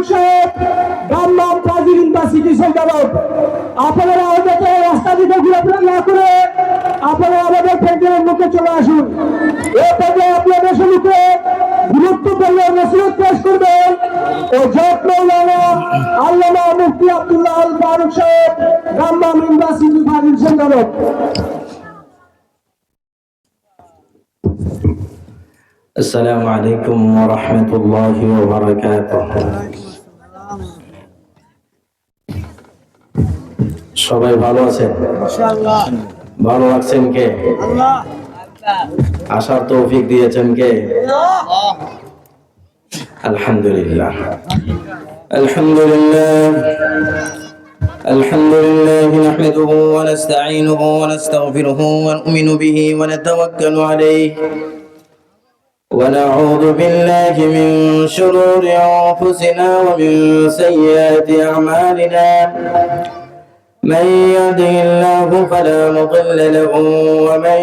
ফারুক সাহেব গাম্মাম কাজী ইউনিভার্সিটি সম্পাদক। আপনারা আমাদেরকে রাস্তা দিকে ঘোরাফেরা না করে আপনারা আমাদের প্যান্ডেলের মুখে চলে আসুন। এই পর্যায়ে আপনাদের সম্মুখে গুরুত্বপূর্ণ নসিহত পেশ করবেন ও জনাব মাওলানা আল্লামা মুফতি আব্দুল্লাহ আল ফারুক সাহেব গাম্মাম ইউনিভার্সিটি ফাজিল সম্পাদক। আসসালামু আলাইকুম ওয়া রাহমাতুল্লাহি ওয়া বারাকাতুহু। সবাই ভালো আছেন? ইনশাআল্লাহ। ভালো আছেন কে? আল্লাহ। আসার তৌফিক দিয়েছেন কে? আল্লাহ। আলহামদুলিল্লাহ। আলহামদুলিল্লাহ। الحمد لله نحمده ونستعينه ونستغفره ونؤمن به ونتوكل عليه ونعوذ بالله من شرور أنفسنا ومن سيئات أعمالنا من يهده الله فلا مضل له ومن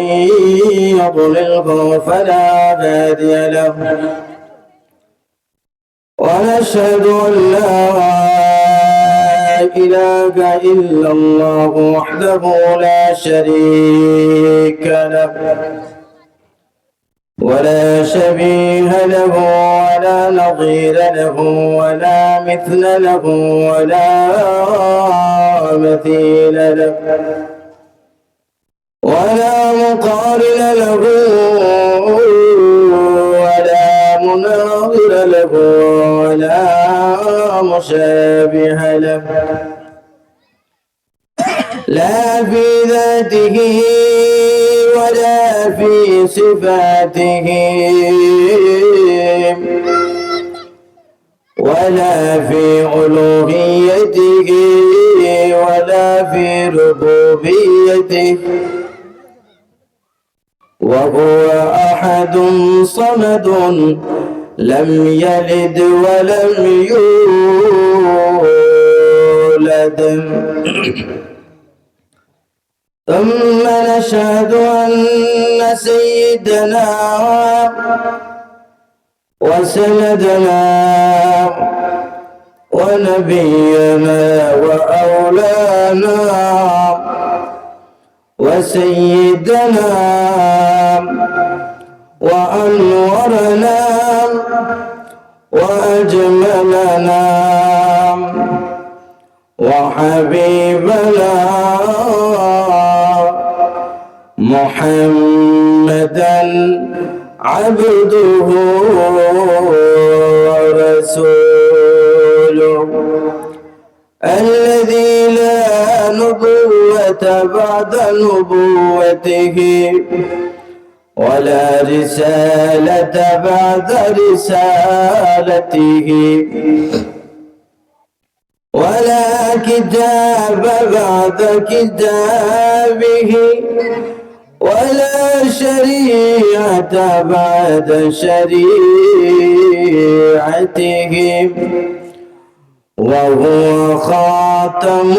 يضلله فلا هادي له ونشهد أن لا إله إلا الله وحده لا شريك له ولا شبيه له ولا نظير له ولا مثل له ولا مثيل له ولا مقارن له ولا مناظر له ولا مشابه له لا في ذاته ولا في صفاته ولا في ألوهيته ولا في ربوبيته وهو أحد صمد لم يلد ولم يولد ثم نشهد أن سيدنا وسندنا ونبينا وأولانا وسيدنا وأنورنا وأجملنا وحبيبنا محمدا عبده ورسوله الذي لا نبوة بعد نبوته ولا رسالة بعد رسالته ولا كتاب بعد كتابه ولا شريعة بعد شريعته وهو خاتم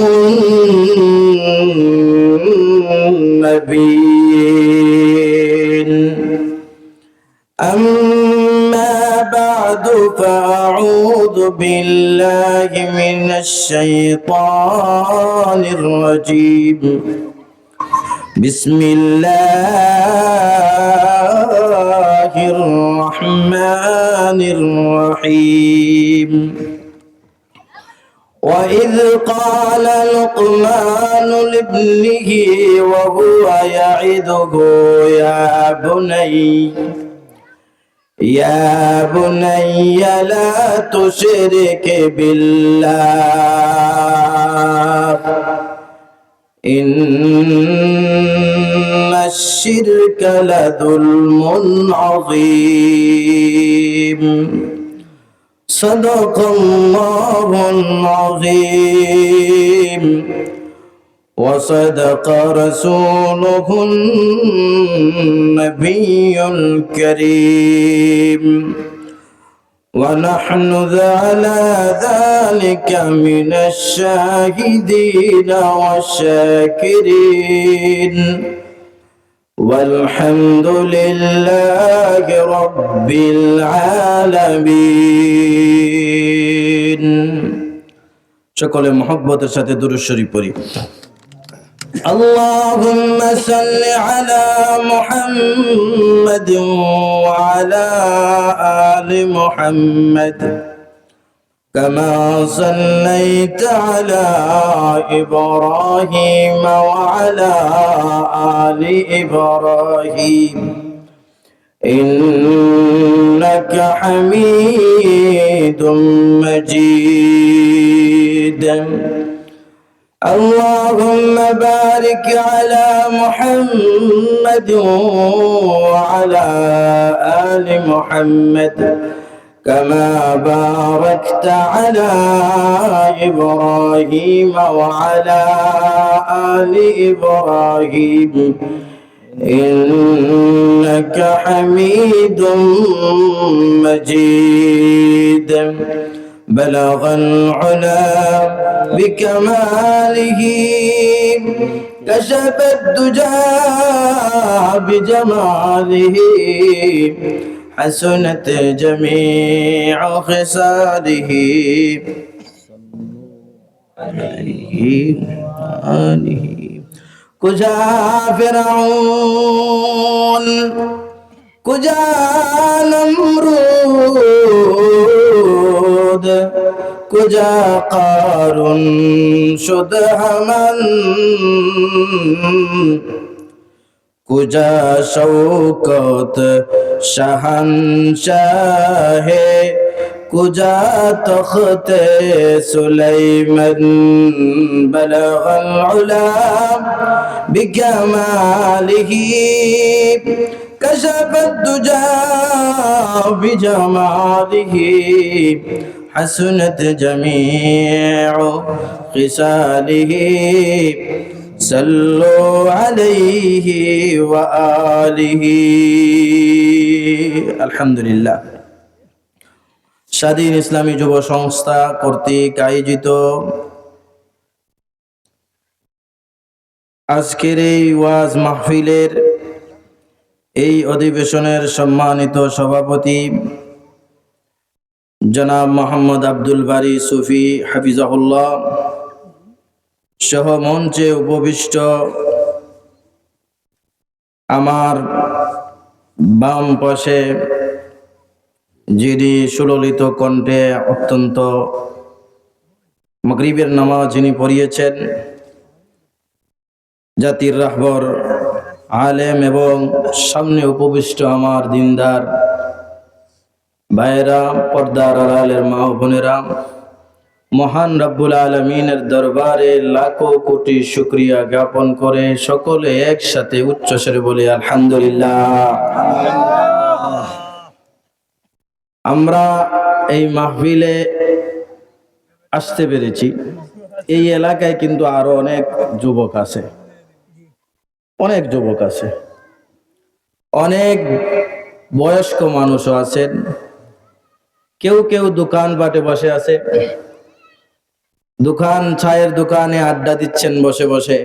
النبيين أما بعد فأعوذ بالله من الشيطان الرجيم بسم الله الرحمن الرحيم وإذ قال لقمان لابنه وهو يعظه يا بني لا تشرك بالله إن الشرك لظلم عظيم صدق الله العظيم وصدق رسوله النبي الكريم ونحن على ذلك من الشاهدين والشاكرين والحمد لله رب العالمين সকলে মহব্বতের সাথে দুরূদ শরীফ পড়ি। اللهم صل على محمد وعلى آل محمد كما صليت على إبراهيم وعلى آل إبراهيم إنك حميد مجيد. اللهم بارك على محمد وعلى آل محمد كما باركت على إبراهيم وعلى آل إبراهيم إنك حميد مجيد. بلغ العلا بكماله كشف الدجى بجماله حسنت جميع خصاله آله. کجا فرعون کجا نمرود کجا قارون شد همان کجا شوکت شاہنشاہ کجا تخت سلیمان. بلغ العلا بکمالہ کشف الدجى بجمالہ حسنت جميع خصاله. صلوا عليه وآله. আলহামদুলিল্লাহ। স্বাধীন ইসলামী যুব সংস্থা কর্তৃক আয়োজিত আজকের এই ওয়াজ মাহফিলের এই অধিবেশনের সম্মানিত সভাপতি জনাব মোহাম্মদ আব্দুল বারী সুফি হাফিজাহুল্লাহ সহ মঞ্চে উপবিষ্ট আমার বাম পাশে যিনি সুললিত কণ্ঠে অত্যন্ত মাগরিবের নামাজ যিনি পড়িয়েছেন, জাতির রাহবর আলেম এবং সামনে উপবিষ্ট আমার দিনদার ভাইয়েরা, পর্দার আড়ালের মা ও বোনেরা, মহান রব্বুল আলামিনের দরবারে লাখো কোটি শুকরিয়া জ্ঞাপন করে সকলে একসাথে উচ্চস্বরে বলে আলহামদুলিল্লাহ। আমরা এই মাহফিলে আসতে পেরেছি। এই এলাকায় কিন্তু আরো অনেক যুবক আছে, অনেক যুবক আছে, অনেক বয়স্ক মানুষও আছেন, কেউ কেউ দোকান বাটে বসে আছে, দোকান চায়ের দোকানে আড্ডা দিচ্ছেন বসে বসে।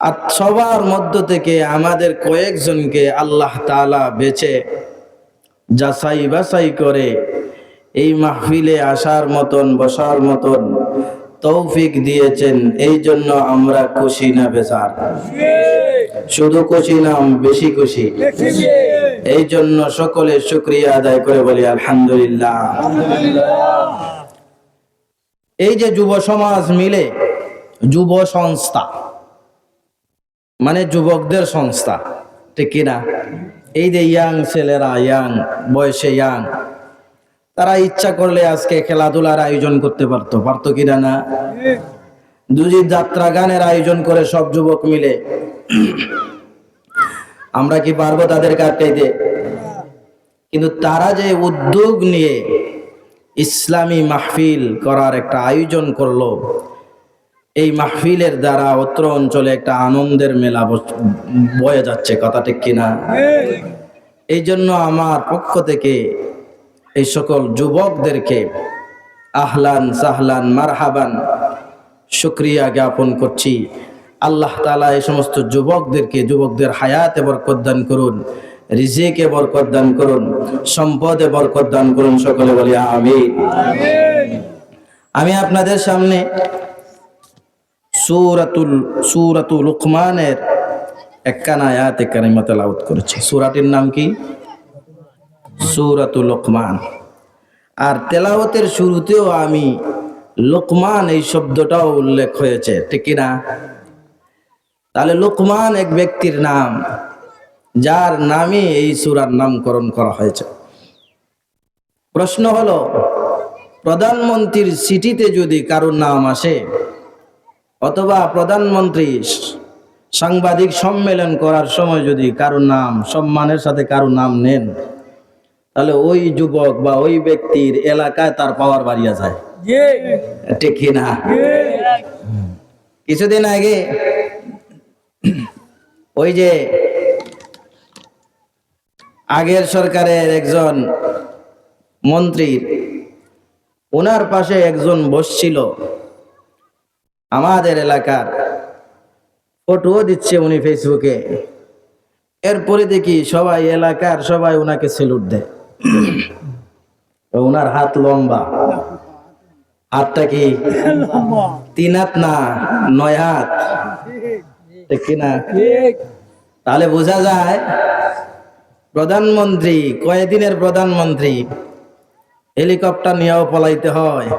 আর সবার মধ্য থেকে আমাদের কয়েকজনকে আল্লাহ তাআলা বেছে যাচাই বাছাই করে এই মাহফিলে আসার মতন বসার মতন তৌফিক দিয়েছেন। এই জন্য আমরা খুশি না বেজার? শুধু খুশি না, বেশি খুশি। এই জন্য সকলে শুকরিয়া আদায় করে বলি আলহামদুলিল্লাহ। এই যে যুব সমাজ মিলে যুব সংস্থা, মানে যুবকদের সংস্থা, ঠিক কিনা? এই যে ইয়াং ছেলেরা, ইয়াং বয়সে ইয়াং, তারা ইচ্ছা করলে আজকে খেলাধুলার আয়োজন করতে পারতো কিনা? না, দুজি যাত্রা গানের আয়োজন করে সব যুবক মিলে। আমরা কি পারবো তাদের কাটাইতে? কিন্তু তারা যে উদ্যোগ নিয়ে ইসলামী মাহফিল করার একটা আয়োজন করলো, এই মাহফিলের দ্বারা অত্র অঞ্চলে একটা আনন্দের মেলা বয়ে যাচ্ছে, কথা ঠিক কিনা? এই জন্য আমার পক্ষ থেকে এই সকল যুবকদেরকে আহলান সাহলান মারহাবান শুকরিয়া জ্ঞাপন করছি। আল্লাহ তাআলা এই সমস্ত যুবকদেরকে, যুবকদের হায়াতে বরকত দান করুন, রিজিকে বরকত দান করুন, সম্পদে বরকত দান করুন, সকলে বলি আমিন। আমি আপনাদের সামনে সূরাতুল লুকমানের একখানা আয়াতে কারিমা তেলাওয়াত করেছি। সূরাটির নাম কি? সূরাতুল লুকমান। আর তেলাওয়াতের শুরুতেও আমি লুকমান এই শব্দটাও উল্লেখ হয়েছে, ঠিক কি না? তাহলে লুকমান এক ব্যক্তির নাম, যার নামে এই সূরার নামকরণ করা হয়েছে। প্রশ্ন হলো, প্রধানমন্ত্রীর চিঠিতে যদি কারোর নাম আসে, অথবা প্রধানমন্ত্রী সাংবাদিক সম্মেলন করার সময় যদি কারোর নাম, সম্মানের সাথে কারোর নাম নেন, তাহলে ওই যুবক বা ওই ব্যক্তির এলাকায় তার পাওয়ার বাড়িয়ে যায়, ঠিক কি না? কিছুদিন আগে ওই যে আগের সরকারের একজন মন্ত্রীর, ওনার পাশে একজন বসছিল, আমাদের এলাকার, ফটো দিচ্ছে উনি ফেসবুকে। এরপরে দেখি সবাই, এলাকার সবাই ওনাকে স্যালুট দেয়। ওনার হাত লম্বা, হাতটা কি 3 হাত না 9 হাত, ঠিক কিনা? তাহলে বোঝা যায় প্রধানমন্ত্রী, কয়েকদিনের প্রধানমন্ত্রী, হেলিকপ্টার নিয়েও পলাইতে হয়।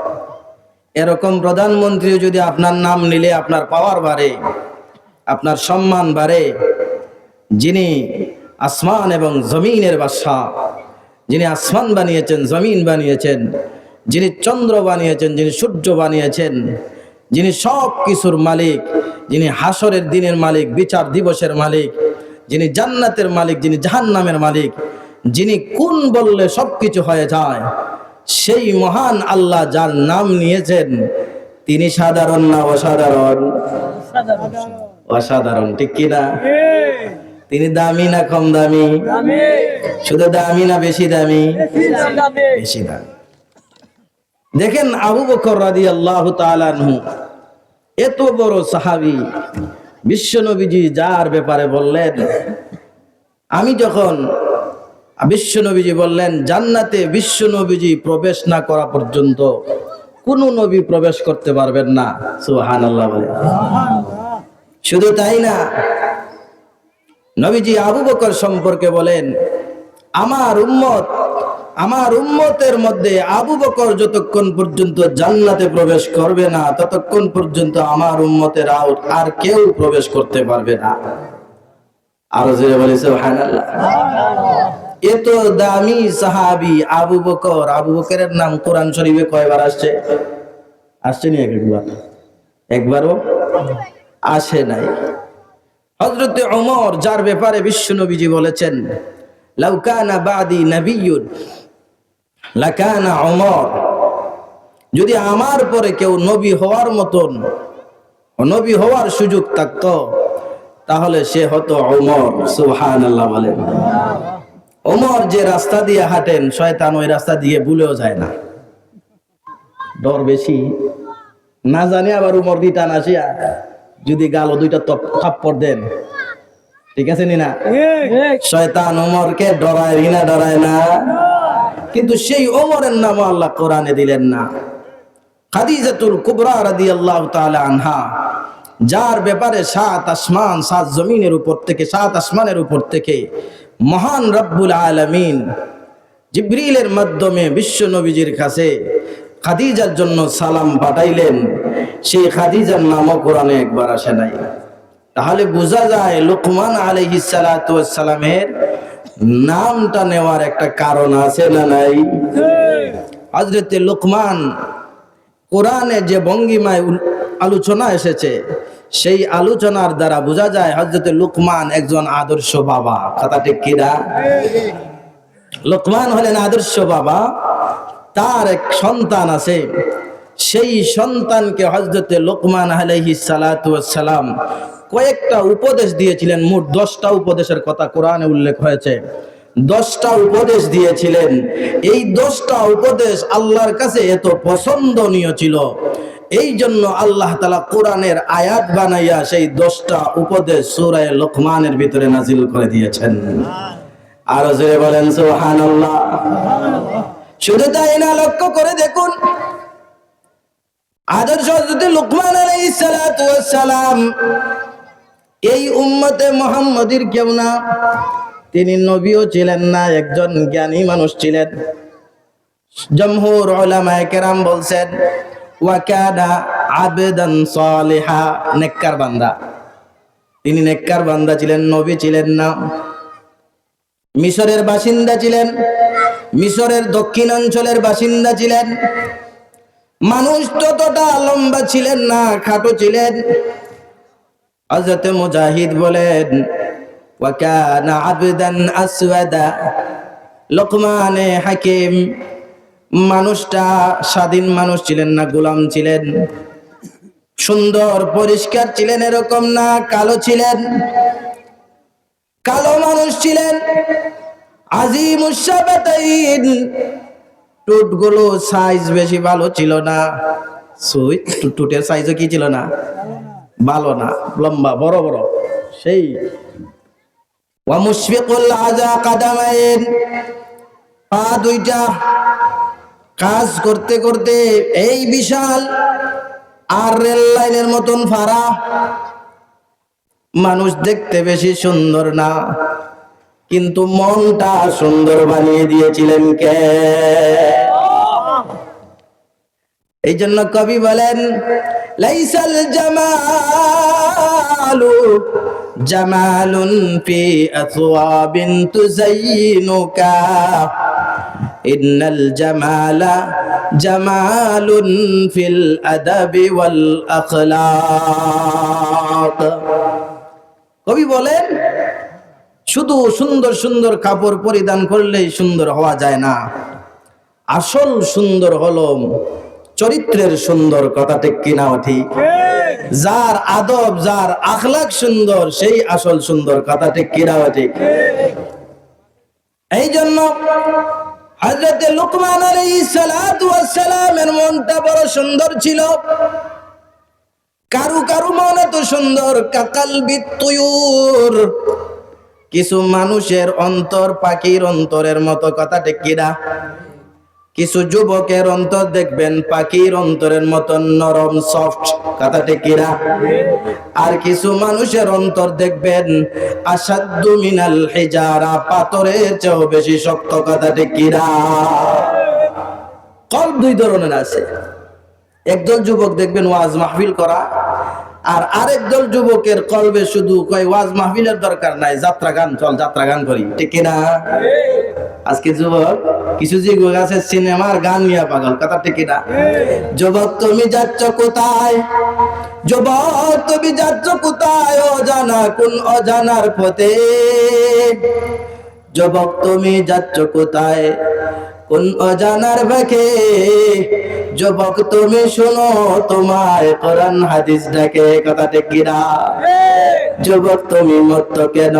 এরকম প্রধানমন্ত্রী যদি আপনার নাম নিলে আপনার পাওয়ার বাড়ে, আপনার সম্মান বাড়ে। যিনি আসমান এবং জমিনের বাদশা, যিনি আসমান বানিয়েছেন, জমিন বানিয়েছেন, যিনি চন্দ্র বানিয়েছেন, যিনি সূর্য বানিয়েছেন, যিনি সব কিছুর মালিক, যিনি হাসরের দিনের মালিক, বিচার দিবসের মালিক, যিনি জান্নাতের মালিক, যিনি জাহান্নামের মালিক, যিনি কোন বললে সবকিছু হয়ে যায়, সেই মহান আল্লাহ যার নাম নিয়েছেন, তিনি সাধারণ না অসাধারণ? অসাধারণ, ঠিক কিনা? তিনি দামি না কম দামি? শুধু দামি না বেশি দামি? বেশি দামি। দেখেন আবু বকর রাদিয়াল্লাহু তাআলা আনহু, এত বড় সাহাবী, বিশ্বনবীজি যার ব্যাপারে বললেন, আমি যখন বিশ্বনবীজি বললেন জান্নাতে বিশ্বনবীজি প্রবেশ না করা পর্যন্ত কোন নবী প্রবেশ করতে পারবেন না, সুবহানাল্লাহ বলে। শুধু তাই না, নবীজি আবু বকর সম্পর্কে বলেন, আমার উম্মতের মধ্যে আবু বকর যতক্ষণ পর্যন্ত জান্নাতে প্রবেশ করবে না, ততক্ষণ পর্যন্ত আমার উম্মতের আর কেউ প্রবেশ করতে পারবে না। আরো জোরে বলে সুবহানাল্লাহ। এত দামি সাহাবী আবু বকর, আবু বকরের নাম কোরআন শরীফে কয়বার আসছে? আসছে নি একবার? একবারও আসে নাই। হযরতে ওমর, যার ব্যাপারে বিশ্বনবীজি বলেছেন, লাউ কানা বাদি নাবিয়্যুন লাকানা ওমর, যদি আমার পরে কেউ নবী হওয়ার মতন, নবী হওয়ার সুযোগ থাকতো, তাহলে সে হতো ওমর, সুবহানাল্লাহ বলেন। ওমর যে রাস্তা দিয়ে হাঁটেন, শয়তান ওই রাস্তা দিয়ে ভুলেও যায় না, ডর বেশি না জানি আবার উমর রিটার্ন আসিয়া যদি গালো দুইটা থাপ্পড় দেন, ঠিক আছে নি না? শয়তান ওমরকে ডরায় না, ডরায় না? কিন্তু সেই ওমরের নাম আল্লাহ কোরআনে দিলেন না। খাদিজাতুল কুবরা রাদিয়াল্লাহু তাআলা আনহা, যার ব্যাপারে 7 আসমান 7 জমিনের উপর থেকে, 7 আসমানের উপর থেকে মহান রব্বুল আলামিন জিবরিলের মাধ্যমে বিশ্ব নবীজির কাছে খাদিজার জন্য সালাম পাঠাইলেন, সেই খাদিজার নামও কোরআনে একবার আসে নাই। তাহলে বোঝা যায় লুকমান আলাইহিস সালাতু ওয়াস সালামের নামটা নেওয়ার একটা কারণ আছে না নাই? হযরতে লুকমান, কোরআনে যে ভঙ্গিমায় আলোচনা এসেছে, সেই আলোচনার দ্বারা বোঝা যায় হযরতে লুকমান একজন আদর্শ বাবা। কথা ঠিক কি না? লুকমান হলেন আদর্শ বাবা। তার এক সন্তান আছে, সেই সন্তানকে হযরতে লুকমান আলাইহিস সালাতু ওয়াস সালাম কয়েকটা উপদেশ দিয়েছিলেন। মোট 10টা উপদেশের কথা কোরআনে উল্লেখ হয়েছে। 10টা উপদেশ দিয়েছিলেন। এই 10টা উপদেশ আল্লাহর কাছে এত পছন্দনীয় ছিল, এই জন্য আল্লাহ তাআলা কোরআনের আয়াত বানাইয়া সেই 10টা উপদেশ সূরা লুকমানের ভিতরে নাজিল করে দিয়েছেন। আর জোরে বলেন সুবহানাল্লাহ। শুধু তাই না, লক্ষ্য করে দেখুন আদর্শ হযরত লুকমান আলাইহিস সালাতু ওয়াস সালাম এই উম্মতে মুহাম্মাদীর কেউ না, তিনি নবীও ছিলেন না, একজন জ্ঞানী মানুষ ছিলেন। জমহুর উলামায়ে কেরাম বলছেন ওয়া কানা আবদান সালিহা, নেককার বান্দা। তিনি নেককার বান্দা ছিলেন, নবী ছিলেন না। মিশরের বাসিন্দা ছিলেন, মিশরের দক্ষিণাঞ্চলের বাসিন্দা ছিলেন। মানুষ ততটা লম্বা ছিলেন না, খাটো ছিলেন। হযরত মুজাহিদ বলেন ওয়া কানা আবদান আসওয়াদা, লোকমানে হাকিম মানুষটা স্বাধীন মানুষ ছিলেন না, গোলাম ছিলেন। সুন্দর পরিষ্কার ছিলেন এরকম না, কালো ছিলেন, কালো মানুষ ছিলেন। আজিমুস শাবাতাইন, টুটগুলো সাইজ বেশি ভালো ছিল না। টুটের সাইজও কি ছিল না, ভালো না, লম্বা বড় বড় সেই। ওয়া মুশফিকুল আযা কাদামাইন, পা দুইটা কাজ করতে করতে এই বিশাল আর রেল লাইনের মতন ফাড়া। মানুষ দেখতে বেশি সুন্দর না, কিন্তু মনটা সুন্দর বানিয়ে দিয়েছিলেন কে? এই জন্য কবি বলেন লাইসাল জামালু জামালুন ফি আথওয়াবিন তুযায়িনুকা, ইন্নাল জামালা জামালুন ফিল আদাবি ওয়াল আখলাক। কবি বলেন শুধু সুন্দর সুন্দর কাপড় পরিধান করলেই সুন্দর হওয়া যায় না, আসল সুন্দর হলো চরিত্রের সুন্দর। কথা ঠিক কিনা ঠিক? যার আদব, যার আখলাক সুন্দর, সেই আসল সুন্দর। কথা ঠিক কিনা ঠিক? এই জন্য হযরত লুকমান আলাইহিস সালাতু ওয়াস সালামের মনটা বড় সুন্দর ছিল। কারু কারু মন এত সুন্দর, কাকালবিত তুয়ুর, কিছু মানুষের অন্তর পাখির অন্তরের মতো। কথা ঠিক কিনা? কিছু যুবকের অন্তর দেখবেন পাখির অন্তরের মতো নরম, সফট। কথা ঠিক কিনা? আর কিছু মানুষের অন্তর দেখবেন আসাদ্দু মিনাল হিজারা, পাথরের চেয়েও বেশি শক্ত। কথা ঠিক কিনা? কলব দুই ধরনের আছে। একদল যুবক দেখবেন ওয়াজ মাহফিল করা, আর আরেক দল যুবকের কলবে শুধু কয় ওয়াজ মাহফিলের দরকার নাই, যাত্রা গান, চল যাত্রা গান করি। ঠিক কিনা? আজকে যুবক কিছু যুবক আছে সিনেমার গান নিয়ে পাগল। কথা ঠিক কিনা? যুবক তুমি যাচ্ছ কোথায়, যুবক তুমি যাচ্ছ কোথায়, অজানা কোন অজানার পথে। যুবক তুমি যাচ্ছ কোথায়, কোন অজানার বাঁকে। যুবক তুমি শোনো তোমায় কোরআন হাদিস ডাকে। কথা ঠিক কিনা? যুবক তুমি মত্ত কেন,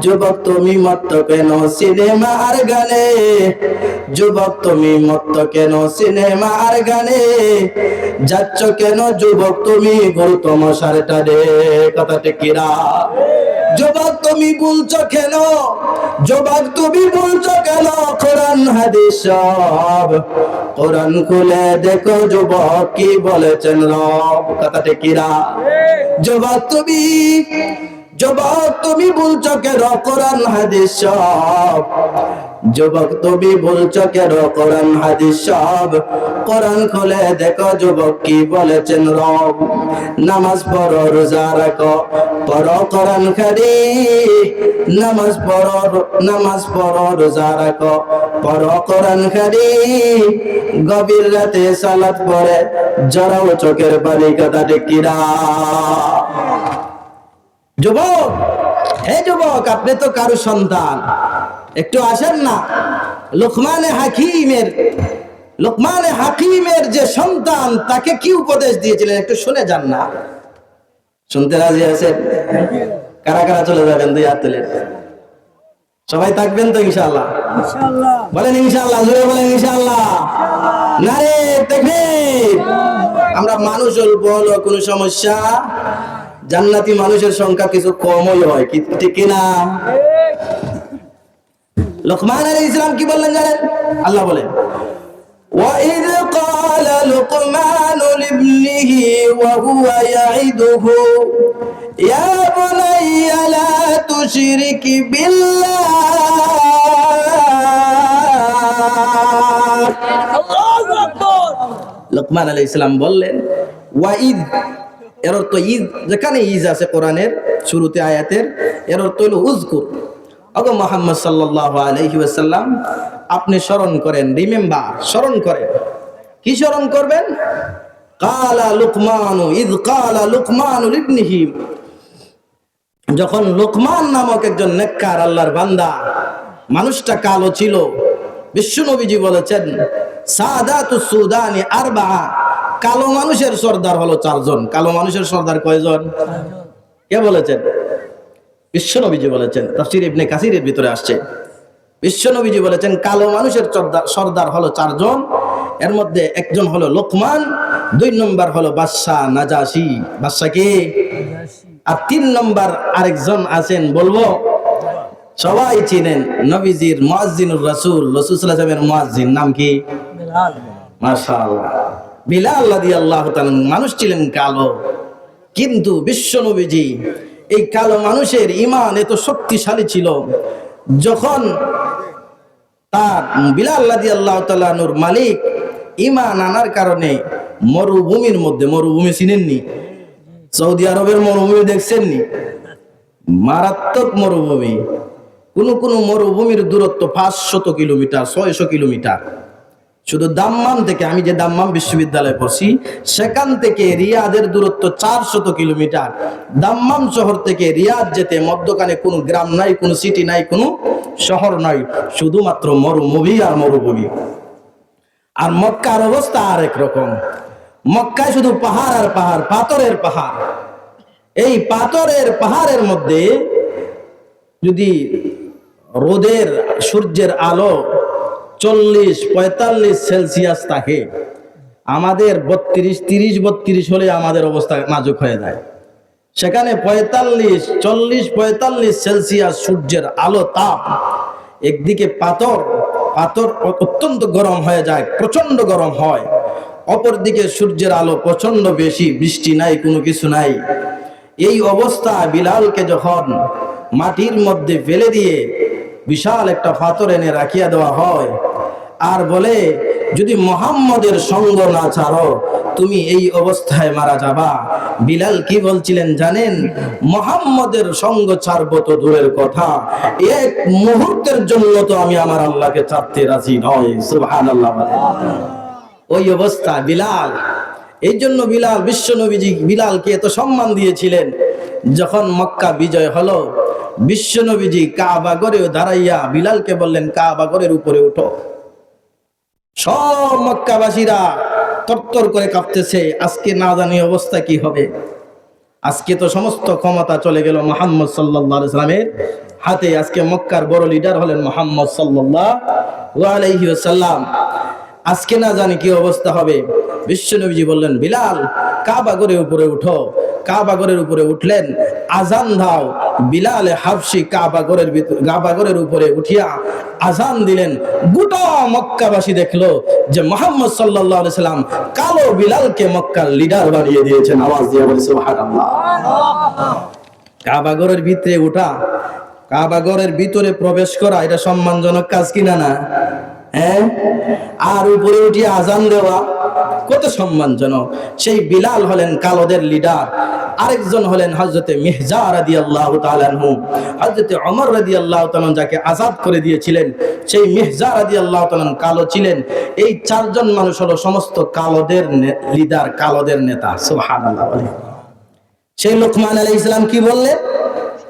যুবক তুমি মত্ত কেন সিনেমা আর গানে। যুবক তুমি মত্ত কেন সিনেমা আর গানে। যাচ্ছ কেন যুবক তুমি গৌতম সারটা দে। কথা ঠিক কিনা? যুবক তুমি বলছো কেন, যুবক তুমি বলছো কেন কোরআন হাদিস সব। কোরআন খুলে দেখো যুবক কি বলেছেন রব। কথা ঠিক কিনা? যুবক তুমি বলছো কেন কোরআন হাদিস সব। যুবক তুমি বলছো কেন কোরআন হাদিস সব। কোরআন খুলে দেখো যুবক কি বলেছেন রব। নামাজ পড়ো, রোজা রাখো, পড়ো কোরআন শরীফ। নামাজ পড়ো, রোজা রাখো, পড়ো কোরআন শরীফ। গভীর রাতে সালাত পড়ে জড়াও চোখের পানি। কথা ঠিক কিনা? যুবক, হে যুবক, আপনি তো কারো সন্তান, একটু আসেন না। লোকমানে হাকিমের যে সন্তান, তাকে কি উপদেশ দিয়েছিলেন একটু শুনে যান না। শুনতে রাজি আছেন? কারা কারা চলে যাবেন? দুই হাত তুলেন। সবাই থাকবেন তো ইনশাআল্লাহ? বলেন ইনশাআল্লাহ, জোরে বলেন ইনশাআল্লাহ। নারে তাকবীর। আমরা মানুষ অল্প হলো কোনো সমস্যা, জান্নাতি মানুষের সংখ্যা কিছু কমই হয়। ঠিক কিনা? লোকমান আলাইহিস সালাম কি বললেন জানেন? আল্লাহ বলেন ওয়াইদ ক্বালা لقمان لابنه وهو يعظه يا بني لا تشرك بالله লোকমান আলাইহিস সালাম বললেন ওয়াইদ, এর অর্থ ঈদ, যেখানে ঈদ আছে কোরআনের শুরুতে আয়াতের, এর অর্থ হলো উযকুর। ওগো মুহাম্মদ সাল্লাল্লাহু আলাইহি ওয়াসাল্লাম, আপনি স্মরণ করেন, রিমেম্বার, স্মরণ করেন। কি স্মরণ করবেন? কালা লুকমান, ইদ কালা লুকমান লিবনিহি, যখন লোকমান নামক একজন নেককার আল্লাহর বান্দা, মানুষটা কালো ছিল, বিশ্বনবীজি বলেছেন সাদাতুস সুদানি আরবাআ, কালো মানুষের সর্দার হলো 4 জন। কালো মানুষের সর্দার কয়জন? কে বলেছেন? বিশ্বনবীজি বলেছেন। তাফসীর ইবনে কাসিরের ভিতরে আসছে, বিশ্বনবীজি বলেছেন কালো মানুষের সর্দার হলো 4 জন। এর মধ্যে একজন হলো লোকমান, 2 নম্বর হলো বাদশা নাজাশি, বাদশা কে, আর 3 নম্বর আরেকজন আছেন, বলবো সবাই চিনেন, নবীজির মুয়াজ্জিনুর রাসূল, রাসূল সাল্লাল্লাহু আলাইহি ওয়াসাল্লামের মুয়াজ্জিন, নাম কি? বিলাল। মাশাআল্লাহ, বিলাল রাদিয়াল্লাহু তাআলা। মানুষ ছিলেন কালো, কিন্তু বিশ্বনবীজি এই কালো মানুষের ঈমান এত শক্তিশালী ছিল, যখন তার বিলাল রাদিয়াল্লাহু তাআলা নূর মালিক ঈমান আনার কারণে মরুভূমির মধ্যে, মরুভূমি চিনেননি? সৌদি আরবের মরুভূমি দেখছেননি? মারাত্মক মরুভূমি। কোন মরুভূমির দূরত্ব 500 কিলোমিটার, 600 কিলোমিটার। শুধু দাম্মাম থেকে, আমি যে দাম্মাম বিশ্ববিদ্যালয়ে পড়ছি, সেখান থেকে রিয়াদের দূরত্ব 400 কিলোমিটার। দাম্মাম শহর থেকে রিয়াদ যেতে মধ্যখানে কোনো গ্রাম নাই, কোনো সিটি নাই, কোনো শহর নাই, শুধুমাত্র মরুভূমি আর মরুভূমি। আর মক্কার অবস্থা আরেক রকম। মক্কায় শুধু পাহাড় আর পাহাড়, পাথরের পাহাড়। এই পাথরের পাহাড়ের মধ্যে যদি রোদের, সূর্যের আলো 40-45 সেলসিয়াস থাকে, আমাদের 30 হলে আমাদের অবস্থা নাজুক হয়ে যায়। সেখানে 40-45 সেলসিয়াস সূর্যের আলো, তাপ। একদিকে পাথর অত্যন্ত গরম হয়ে যায়, প্রচন্ড গরম হয়। অপরদিকে সূর্যের আলো প্রচন্ড বেশি, বৃষ্টি নাই, কোনো কিছু নাই। এই অবস্থা বিলালকে যখন মাটির মধ্যে ফেলে দিয়ে বিশাল একটা পাথর এনে রাখিয়া দেওয়া হয়, আর বলে যদি মুহাম্মদের সঙ্গ না ছাড়ো তুমি এই অবস্থায় মারা যাবা। বিলাল কি বলছিলেন জানেন? মুহাম্মদের সঙ্গ ছাড়বো তো দূরের কথা, এক মুহূর্তের জন্য তো আমি আমার আল্লাহকে ছাড়তে রাজি নই। সুবহানাল্লাহ। ওই অবস্থা বিলাল। এই জন্য বিলাল, বিশ্বনবীজি বিলালকে এত সম্মান দিয়েছিলেন। যখন মক্কা বিজয় হলো, বিশ্বনবীজি কাবা ঘরে দাঁড়াইয়া বিলালকে বললেন, কাবা ঘরের উপরে উঠো। সব মক্কাবাসীরা তরতর করে কাঁপতেছে, আজকে না জানি অবস্থা কি হবে। আজকে তো সমস্ত ক্ষমতা চলে গেল মুহাম্মদ সাল্লাল্লাহু আলাইহি ওয়াসাল্লামের হাতে। আজকে মক্কার বড় লিডার হলেন মুহাম্মদ সাল্লাল্লাহু আলাইহি ওয়াসাল্লাম। আজকে না জানি কি অবস্থা হবে। বিশ্বনবীজি বললেন, বিলাল কাবা ঘরের উপরে উঠো। কাবা ঘরের উপরে উঠলেন, আজান দাও। বিলাল হাবশি কাবা ঘরের উপরে উঠিয়া আজান দিলেন। গোটা মক্কাবাসী দেখলো যে মুহাম্মদ সাল্লাল্লাহু আলাইহি সাল্লাম কালো বিলালকে মক্কার লিডার বানিয়ে দিয়েছেন। আওয়াজ দিয়ে বলে সুবহানাল্লাহ। কাবা ঘরের ভিতরে ওঠা, কাবা ঘরের ভিতরে প্রবেশ করা, এটা সম্মানজনক কাজ কিনা না? হ্যাঁ। আর উপরে উঠিয়ে আজান দেওয়া কত সম্মানজনক। সেই বিলাল হলেন কালোদের লিডার। আরেকজন হলেন হযরতে মিহজা রাদিয়াল্লাহু তাআলা আনহু। হযরতে ওমর রাদিয়াল্লাহু তাআলা যাকে আযাদ করে দিয়েছিলেন, সেই মিহজা রাদিয়াল্লাহু তাআলা কালো ছিলেন। এই 4 জন মানুষ হলো সমস্ত কালোদের লিডার, কালোদের নেতা। সুবহানাল্লাহ। সেই লোকমান আলাইহিস সালাম কি বললেন?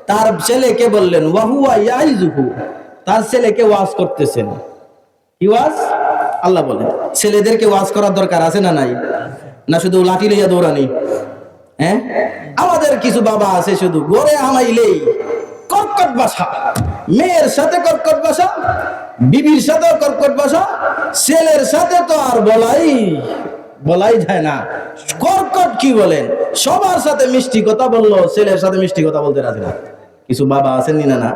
তার ছেলেকে বললেন, ওয়া হুয়া ইয়াইজুহু, তার ছেলেকে ওয়াজ করতেছেন। কি ওয়াজ? আল্লাহ বলেন ছেলেদেরকে ওয়াজ করার দরকার আছে না নাই? না শুধু লাঠি লইয়া দৌড়ানি? হ্যাঁ, আমাদের কিছু বাবা আছে শুধু গড়ে আমাইলেই কর্কট ভাষা, মেয়ের সাথে কর্কট ভাষা, বিবির সাথে কর্কট ভাষা, ছেলের সাথে তো আর বলাই যায় না। কর্কট কি বলেন? সবার সাথে মিষ্টি কথা বললো, ছেলের সাথে মিষ্টি কথা বলতে রাজি না। কিছু বাবা আছেন না?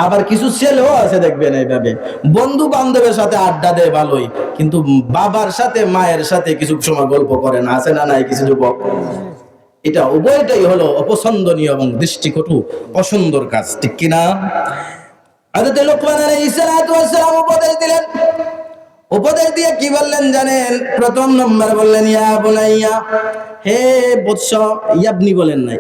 আবার কিছু ছেলেও আছে দেখবেন এইভাবে বন্ধু বান্ধবের সাথে আড্ডা দেয় ভালোই, কিন্তু বাবার সাথে মায়ের সাথে কিছু সময় গল্প করে না, আছে না নাই কিছু যুবক? এটা উভয়টাই হলো অপছন্দনীয় এবং দৃষ্টিকটু অসুন্দর কাজ, ঠিক কিনা? হযরত লোকমান আলাইহিস সালাতু ওয়াস সালাম উপদেশ দিলেন। উপদেশ দিয়ে কি বললেন জানেন? প্রথম নম্বর বললেন ইয়া বুনাইয়া, হে বৎস। ইয়াবনি বলেন নাই,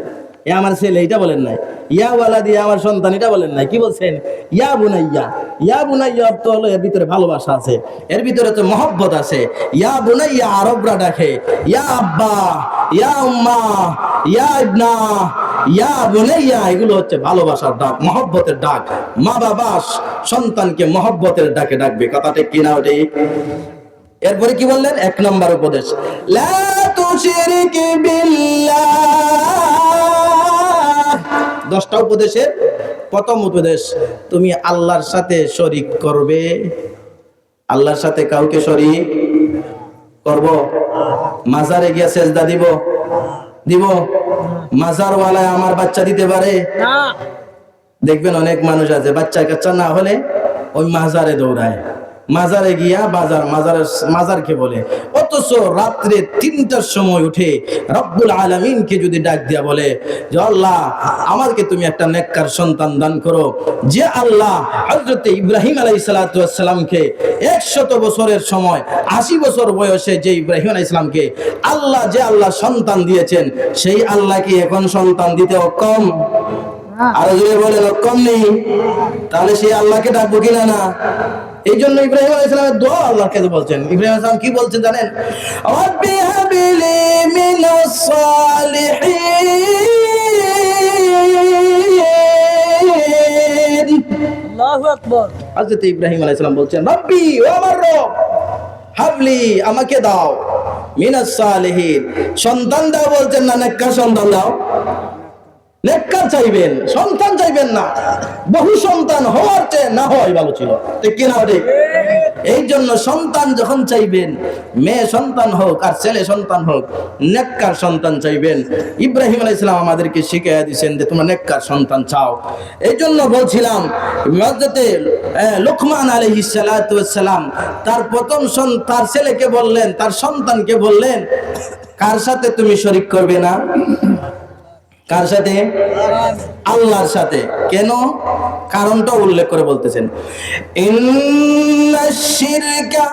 এ আমার ছেলে এটা বলেন নাই। ইয়া ওয়ালাদি, আমার সন্তান এটা বলেন নাই। কি বলছেন? ইয়া বুনাইয়া। ইয়া বুনাইয়া অর্থ হলো এর ভিতরে ভালোবাসা আছে, এর ভিতরে তো মহব্বত আছে। ইয়া বুনাইয়া আরবরা ডাকে ইয়া আব্বা, ইয়া উম্মা, ইয়া ইবনা, ইয়া বুনাইয়া, এগুলো হচ্ছে ভালোবাসার ডাক, মহব্বতের ডাক। মা বাবা সন্তানকে মহব্বতের ডাকে ডাকবে, কথা ঠিক কিনা? ওটাই। এরপরে কি বললেন? এক নম্বর উপদেশ, লা তুশরিক বিল্লাহ। 10টা উপদেশের প্রথম উপদেশ, তুমি আল্লাহর সাথে শরীক করবে। আল্লাহর সাথে কাউকে শরীক করব? মাজারে গিয়া সেজদা দিব? মাজার ওয়ালায় আমার বাচ্চা দিতে পারে? দেখবেন অনেক মানুষ আছে বাচ্চা কাচ্চা না হলে ওই মাজারে দৌড়ায়, মাজারে গিয়া মাজারকে বলে। অথচ রাত্রে 3টার সময় উঠে রব্বুল আলামিনকে যদি ডাক দিয়া বলে যে আল্লাহ আমাকে তুমি একটা নেককার সন্তান দান করো, যে আল্লাহ হযরত ইব্রাহিম আলাইহিস সালাতু ওয়াস সালামকে 100 বছরের সময় 80 বছর বয়সে যে ইব্রাহিম আলাইহিস সালামকে যে আল্লাহ সন্তান দিয়েছেন, সেই আল্লাহ কি এখন সন্তান দিতে অক্ষম? আর যদি বলে অক্ষম নেই, তাহলে সেই আল্লাহকে ডাকবো কিনা? না। এই জন্য ইব্রাহিম আলাইহিস সালামের দোয়া আল্লাহর কাছে বলছেন। ইব্রাহিম আলাইহিস সালাম কি বলছেন জানেন? রাব্বি হাবলি মিনাস সালিহিন। আল্লাহু আকবার। হযরত ইব্রাহিম আলাইহিস সালাম বলছেন, রব্বি, ও আমার রব, হাবলি, আমাকে দাও, মিনাস সালিহিন, সন্তান দাও। বলছেন না নেককার সন্তান দাও। নেককার চাইবেন, সন্তান চাইবেন না। বহু সন্তান হওয়ার চেয়ে না হয় ভালো ছিল, ঠিক কিনা? ঠিক। এই জন্য সন্তান যখন চাইবেন, মেয়ে সন্তান হোক আর ছেলে সন্তান হোক, নেককার সন্তান চাইবেন। ইব্রাহিম আলাইহিস সালাম আমাদেরকে শিখিয়ে দিয়েছেন যে তোমরা নেককার সন্তান চাও। এই জন্য বলছিলাম হযরত লোকমান আলাইহিস সালাতু ওয়াস সালাম তার প্রথম তার ছেলেকে বললেন, তার সন্তানকে বললেন, কার সাথে তুমি শরীক করবে না? কার সাথে? আল্লাহর সাথে। কেন? কারণটা উল্লেখ করে বলতেছেন, ইন্নাশ শিরকা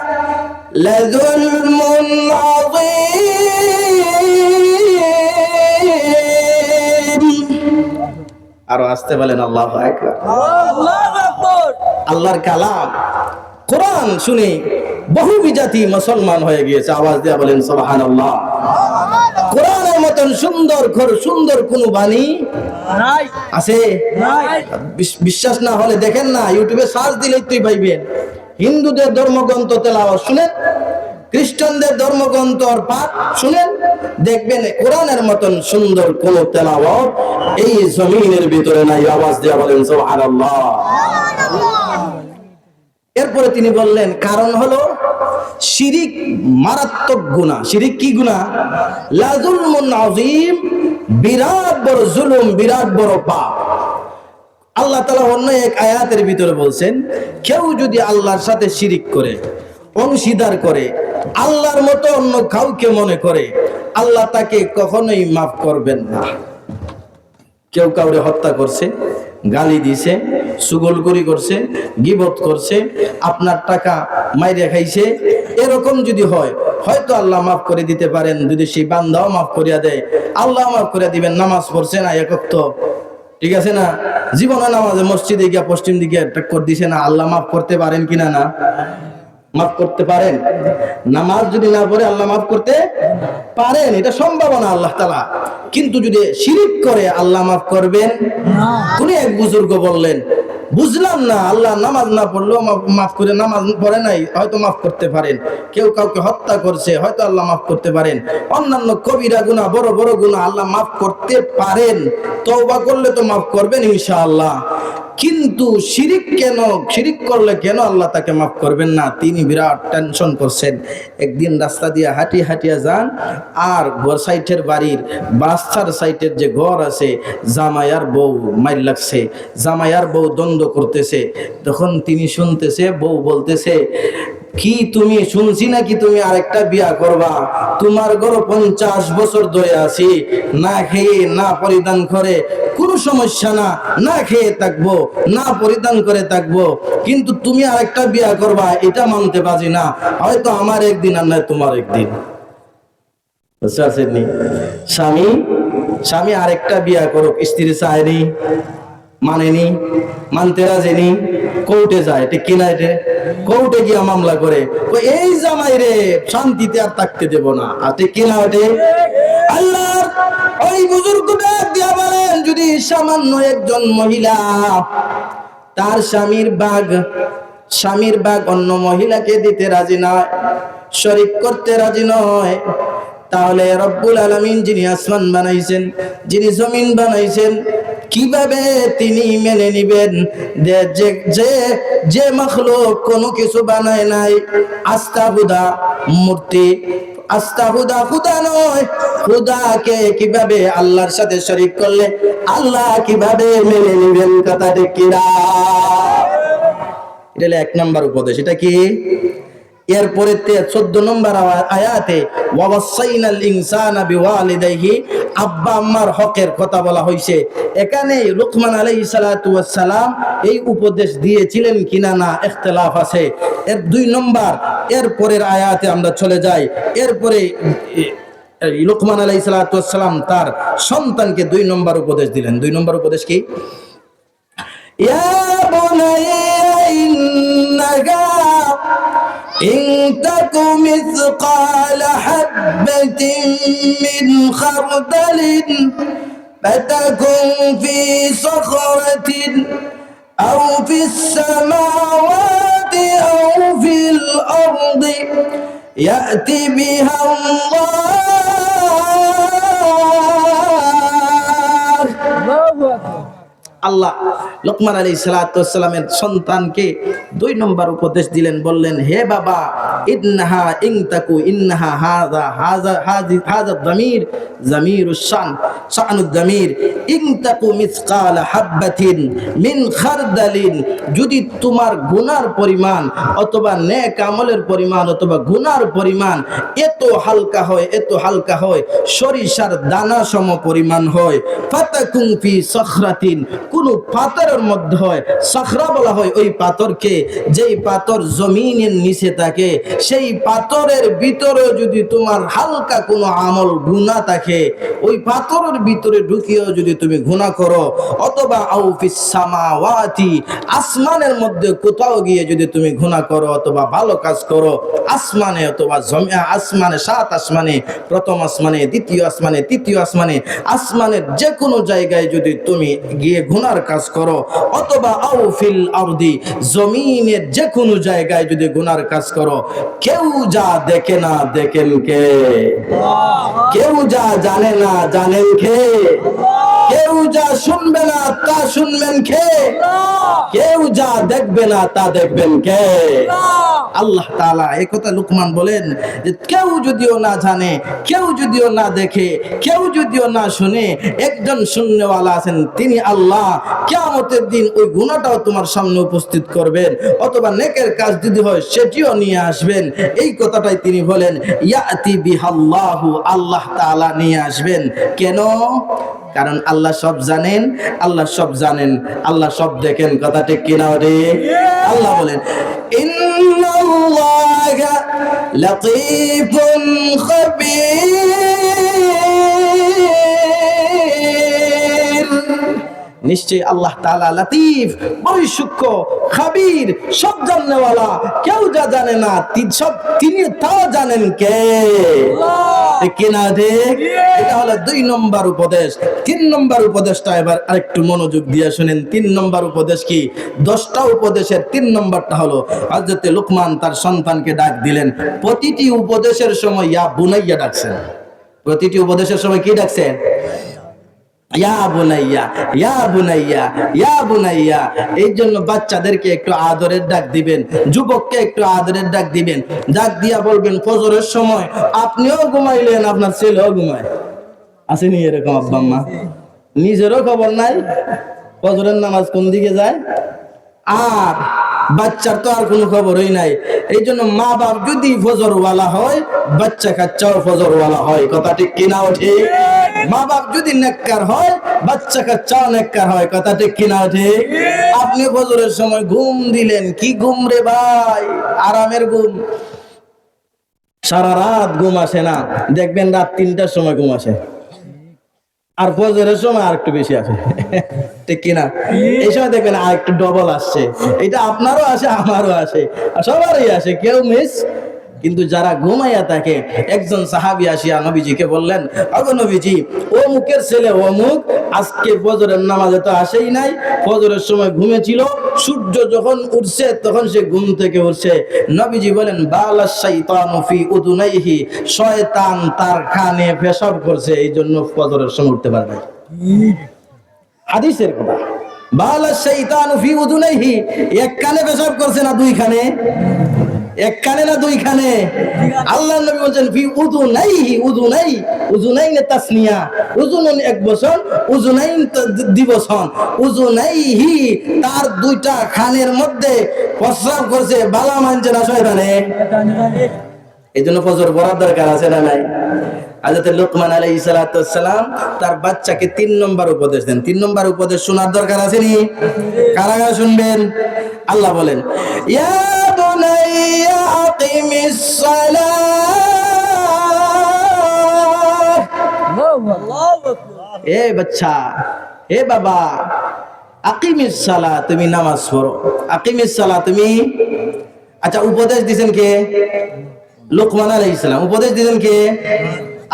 লাযুলমুন আযীম। আরো আসতে বলেন আল্লাহু আকবার। আল্লাহু আকবার। আল্লাহর কালাম কোরআন শুনে বহু বিজাতি মুসলমান হয়ে গিয়েছে। আওয়াজ দেয়া বলেন সুবহানাল্লাহ। কোরআনের মতন সুন্দর কোন বাণী নাই আছে? নাই। বিশ্বাস না হলে দেখেন না, ইউটিউবে সার্চ দিলেই তুই পাইবেন। হিন্দুদের ধর্মগ্রন্থ তেলাওয়াত শুনেন, খ্রিস্টানদের ধর্মগ্রন্থ আর পাঠ শুনেন, দেখবেন কোরআনের মতন সুন্দর কোন তেলাওয়াত এই জমিনের ভিতরে নাই। আওয়াজ দেয়া বলেন সুবহানাল্লাহ। এরপরে তিনি বললেন কারণ হলো শিরিক মারাত্মক গুনাহ। শিরিক কি গুনাহ? লা যুলমুন আযীম, বিরাট বড় জুলুম, বিরাট বড় পাপ। আল্লাহ তাআলা অন্য এক আয়াতের ভিতরে বলছেন, কেউ যদি আল্লাহর সাথে শিরিক করে, অংশীদার করে, আল্লাহর মতো অন্য কাউকে মনে করে, আল্লাহ তাকে কখনোই মাফ করবেন না। কেউ কাউরে হত্যা করছে, গালি দিছে, সুগলগরি করছে, গীবত করছে, আপনার টাকা মাইরে খাইছে, এরকম যদি হয়, হয়তো আল্লাহ মাফ করে দিতে পারেন। যদি সেই বান্দাও মাফ করিয়া দেয়, আল্লাহ মাফ করে দিবেন। নামাজ পড়ছে না এক ওয়াক্ত, ঠিক আছে না? জীবনে নামাজে মসজিদে গিয়া পশ্চিম দিকে টক্কর দিছে না, আল্লাহ মাফ করতে পারেন কিনা? না, মাফ করতে পারেন। নামাজ যদি না পড়ে আল্লাহ মাফ করতে পারেন, এটা সম্ভাবনা আল্লাহ তাআলা। কিন্তু যদি শিরিক করে আল্লাহ মাফ করবেন? কোন এক বুজুর্গ বললেন, বুঝলাম না, আল্লাহ নামাজ না পড়লেও মাফ করে, নামাজ পড়ে নাই হয়তো মাফ করতে পারেন, কেউ কাউকে হত্যা করছে হয়তো আল্লাহ মাফ করতে পারেন, অন্যান্য কবিরা গুনাহ, বড় বড় গুনাহ আল্লাহ মাফ করতে পারেন, তওবা করলে তো মাফ করবেন ইনশাআল্লাহ। কিন্তু শিরিক করলে কেন আল্লাহ তাকে মাফ করবেন না, তিনি বিরাট টেনশন করছেন। একদিন রাস্তা দিয়ে হাঁটিয়া যান, আর ঘর সাইটের বাড়ির বাস্তার সাইটের যে ঘর আছে, জামাইয়ার বউ মাইর লাগছে, জামাইয়ার বউ দ্বন্দ্ব করতেছে। তখন তিনি শুনতেছে, বউ বলতেছে, কি তুমি শুনছি নাকি তুমি আরেকটা বিয়া করবা? তোমার ঘর 50 বছর ধরে আছি, না খেয়ে না পরিধান করে, কোনো সমস্যা না, না খেয়ে থাকবো, না পরিধান করে থাকবো, কিন্তু তুমি আরেকটা বিয়া করবা এটা মানতে পারি না। হয়তো আমার একদিন আর নয় তোমার একদিন। বুঝতে পারছেন? স্বামী আরেকটা বিয়া করুক, স্ত্রী চায়নি, মানেনি, মানতে রাজেনি, কোর্টে যায়, ঠিক কিনা? এটা কোর্টে গিয়ে মামলা করে, এই জামাই রে শান্তিতে আর থাকতে দেব না, আর ঠিক কিনা? ওটে আল্লাহ ওই বুজুর্গ ডাক দিয়া বলেন, যদি সামান্য একজন মহিলা তার স্বামীর ভাগ অন্য মহিলাকে দিতে রাজি নয়, শরীক করতে রাজি নয়, তাহলে রব্বুল আলামিন যিনি আসমান বানাইছেন, যিনি জমিন বানাইছেন, কিভাবে তিনি মেনে নিবেন যে মাখলুক কোনো কিছু বানায় নাই? আস্তাহুদা মূর্তি, আস্তাহুদা খুদা নয়, খুদাকে কিভাবে আল্লাহর সাথে শরীক করলে আল্লাহ কিভাবে মেনে নিবেন? কথা ঠিক কিনা? এটা হলো 1 নম্বর উপদেশ। এটা কি? এরপরে 14 নম্বর আয়াতে ওয়াসাইনাল ইনসানা বিওয়ালিদাইহি, আব্বা আম্মার হকের কথা বলা হয়েছে। এখানে লুকমান আলাইহিস সালাতু ওয়াস সালাম এই উপদেশ দিয়েছিলেন কিনা না ইখতিলাফ আছে। এর 2 নম্বর, এরপরের আয়াতে আমরা চলে যাই। এরপরে লুকমান আলাইহিস সালাতু ওয়াস সালাম তার সন্তানকে 2 নম্বর উপদেশ দিলেন। 2 নম্বর উপদেশ কি? ইয়া বুনাইয়া ইন্নাকা إن تك مثقال حبة من خردل فتكن في صخرة أو في السماوات أو في الأرض يأتي بها الله আল্লাহ লোকমান আলাইহিস সালাতু ওয়াস সালামের সন্তানকে 2 নম্বর উপদেশ দিলেন, বললেন, হে বাবা, ইন্নাহা ইনতাকু ইন্নাহা হাযা যামির যামিরুশ শান শানুদ যামির ইনতাকু মিসকাল হাববাতিন মিন খারদালিন, যদি তোমার গুনার পরিমাণ অথবা নেক আমলের পরিমাণ অথবা গুনার পরিমাণ এত হালকা হয় সরিষার দানা সম পরিমাণ হয়, ফাতাকুন ফি সখরাতিন, কোন পাথরের মধ্যে হয়, সখরা বলা হয় ওই পাথরকে যেই পাথর জমিনের নিচে থাকে, সেই পাথরের ভিতরে যদি তোমার হালকা কোনো আমল গুনাহ থাকে, ওই পাথরের ভিতরে ঢুকিয়েও যদি তুমি গুনাহ করো, অথবা আও ফিস সামাওয়াতি, আসমানের মধ্যে কোথাও গিয়ে যদি তুমি গুনাহ করো অথবা ভালো কাজ করো, আসমানে অথবা আসমানে, 7 আসমানে, প্রথম আসমানে, দ্বিতীয় আসমানে, তৃতীয় আসমানে, আসমানের যে কোনো জায়গায় যদি তুমি গিয়ে গুনার কাজ করো, অথবা আও ফিল আরদি, জমিনের যে কোনো জায়গায় যদি গুনার কাজ করো, কেউ যা দেখে না দেখেন কে? কেউ যা জানে না জানেন কে? কেউ যা শুনবে না তা শুনবেন কে? কেউ যা দেখবে না তা দেখবেন কে? আল্লাহ তাআলা এই কথা লুকমান বলেন যে কেউ যদিও না জানে, কেউ যদিও না দেখে, কেউ যদিও না শুনে, একজন শুননেওয়ালা আছেন, তিনি আল্লাহ। কিয়ামতের দিন ওই গুনাহটাও তোমার সামনে উপস্থিত করবেন, অথবা নেকের কাজ যদি হয় সেটিও নিয়ে আসবেন। এই কথাটাই তিনি বলেন, ইয়াতি বিহাল্লাহু, আল্লাহ তাআলা নিয়ে আসবেন। কেন? কারণ আল্লাহ সব জানেন, আল্লাহ সব জানেন, আল্লাহ সব দেখেন। কথা ঠিক কিনা রে? আল্লাহ বলেন, ইন্নাল্লাহা লাতীফুন খাবীর, নিশ্চয়ই আল্লাহ তাআলা লতিফ, বড়ই সূক্ষ্ম, খাবীর, সব জানেওয়ালা। কেউ যা জানে না সব তিনি তাও জানেন কে? কিনা দেখ? এটা হলো 2 নম্বর উপদেশ। 3 নম্বর উপদেশটা এবার আরেকটু মনোযোগ দিয়ে শুনেন। 3 নম্বর উপদেশ কি? 10টা উপদেশের 3 নম্বরটা হলো, হযরত লুকমান তার সন্তানকে ডাক দিলেন। প্রতিটি উপদেশের সময় ইয়া বুনাইয়া ডাকছেন। প্রতিটি উপদেশের সময় কি ডাকছেন? ইয়া বুনাইয়া, ইয়া বুনাইয়া, ইয়া বুনাইয়া। এই জন্য বাচ্চাদেরকে একটু আদরের ডাক দিবেন, যুবককে একটু আদরের ডাক দিবেন, ডাক দিয়া বলবেন ফজরের সময় আপনিও ঘুমাইলেন, আপনার ছেলেও ঘুমায়। আসেনি এরকম আব্বা আম্মা? নিজেরও খবর নাই ফজরের নামাজ কোন দিকে যায়, আর বাচ্চার তো আর কোনো খবরই নাই। এই জন্য মা বাপ যদি ফজরওয়ালা হয়, বাচ্চা কাচ্চাও ফজরওয়ালা হয়। কথা ঠিক কিনা ওঠে? মা বাপ যদি নেককার হয়, বাচ্চা কাচ্চাও নেককার হয়। কথা ঠিক কিনা ওঠে? আপনি ফজরের সময় ঘুম দিলেন, কি ঘুম রে ভাই, আরামের ঘুম, সারা রাত ঘুম আসে না, দেখবেন রাত 3টার সময় ঘুম আসে, আর ফজরের সময় আর একটু বেশি আসে। ঠিক কিনা? এই সময় দেখবেন আর একটু ডবল আসছে। এটা আপনারও আসে, আমারও আসে, সবারই আসে, কেউ মিস। কিন্তু যারা ঘুমাইয়া থাকে, একজন সাহাবী আসিয়া নবীজিকে বললেন, ওগো নবীজি, অমুকের ছেলে অমুক আজকে ফজরের নামাজে তো আসেই নাই, ফজরের সময় ঘুমেছিল, সূর্য যখন উঠছে তখন সে ঘুম থেকে উঠছে। নবীজি বলেন, বালাশ শাইতানু ফি উদুনাইহি, শয়তান তার কানে পেশাব করছে, এই জন্য ফজরের সময় উঠতে পারে না। হাদিসের কথা, বালাশ শাইতানু ফি উদুনাইহি, এক কানে পেশাব করছে না দুই কানে? এক কানে না দুই কানে? আল্লাহর নবী বলেন ফি উযুনাইহি, উযুনাই, উযুনাইনে তাসনিয়া, উযুনুন এক বচন, উযুনাইন দ্বিবচন, উযুনাইহি তার দুইটা কানের মধ্যে প্রস্রাব করছে, বালা মানছে না শয়তানে। এইজন্য ফজর পড়ার দরকার আছে না নাই? হযরত লুকমান আলাইহিস সালাতু ওয়াস সালাম তার বাচ্চাকে 3 নম্বর উপদেশ দেন। 3 নম্বর উপদেশ শোনার দরকার আছে নি? কারা কারা শুনবেন? আল্লাহ বলেন, ইয়া বুনাইয়া আকিমিস সালাহ। আল্লাহু আকবার। এ বাচ্চা, এ বাবা, আকিমিস সালাহ, তুমি নামাজ পড়ো। আকিমিস সালাহ, তুমি। আচ্ছা, উপদেশ দিবেন কে? লুকমান আলাইহিস সালাম। উপদেশ দিবেন কে?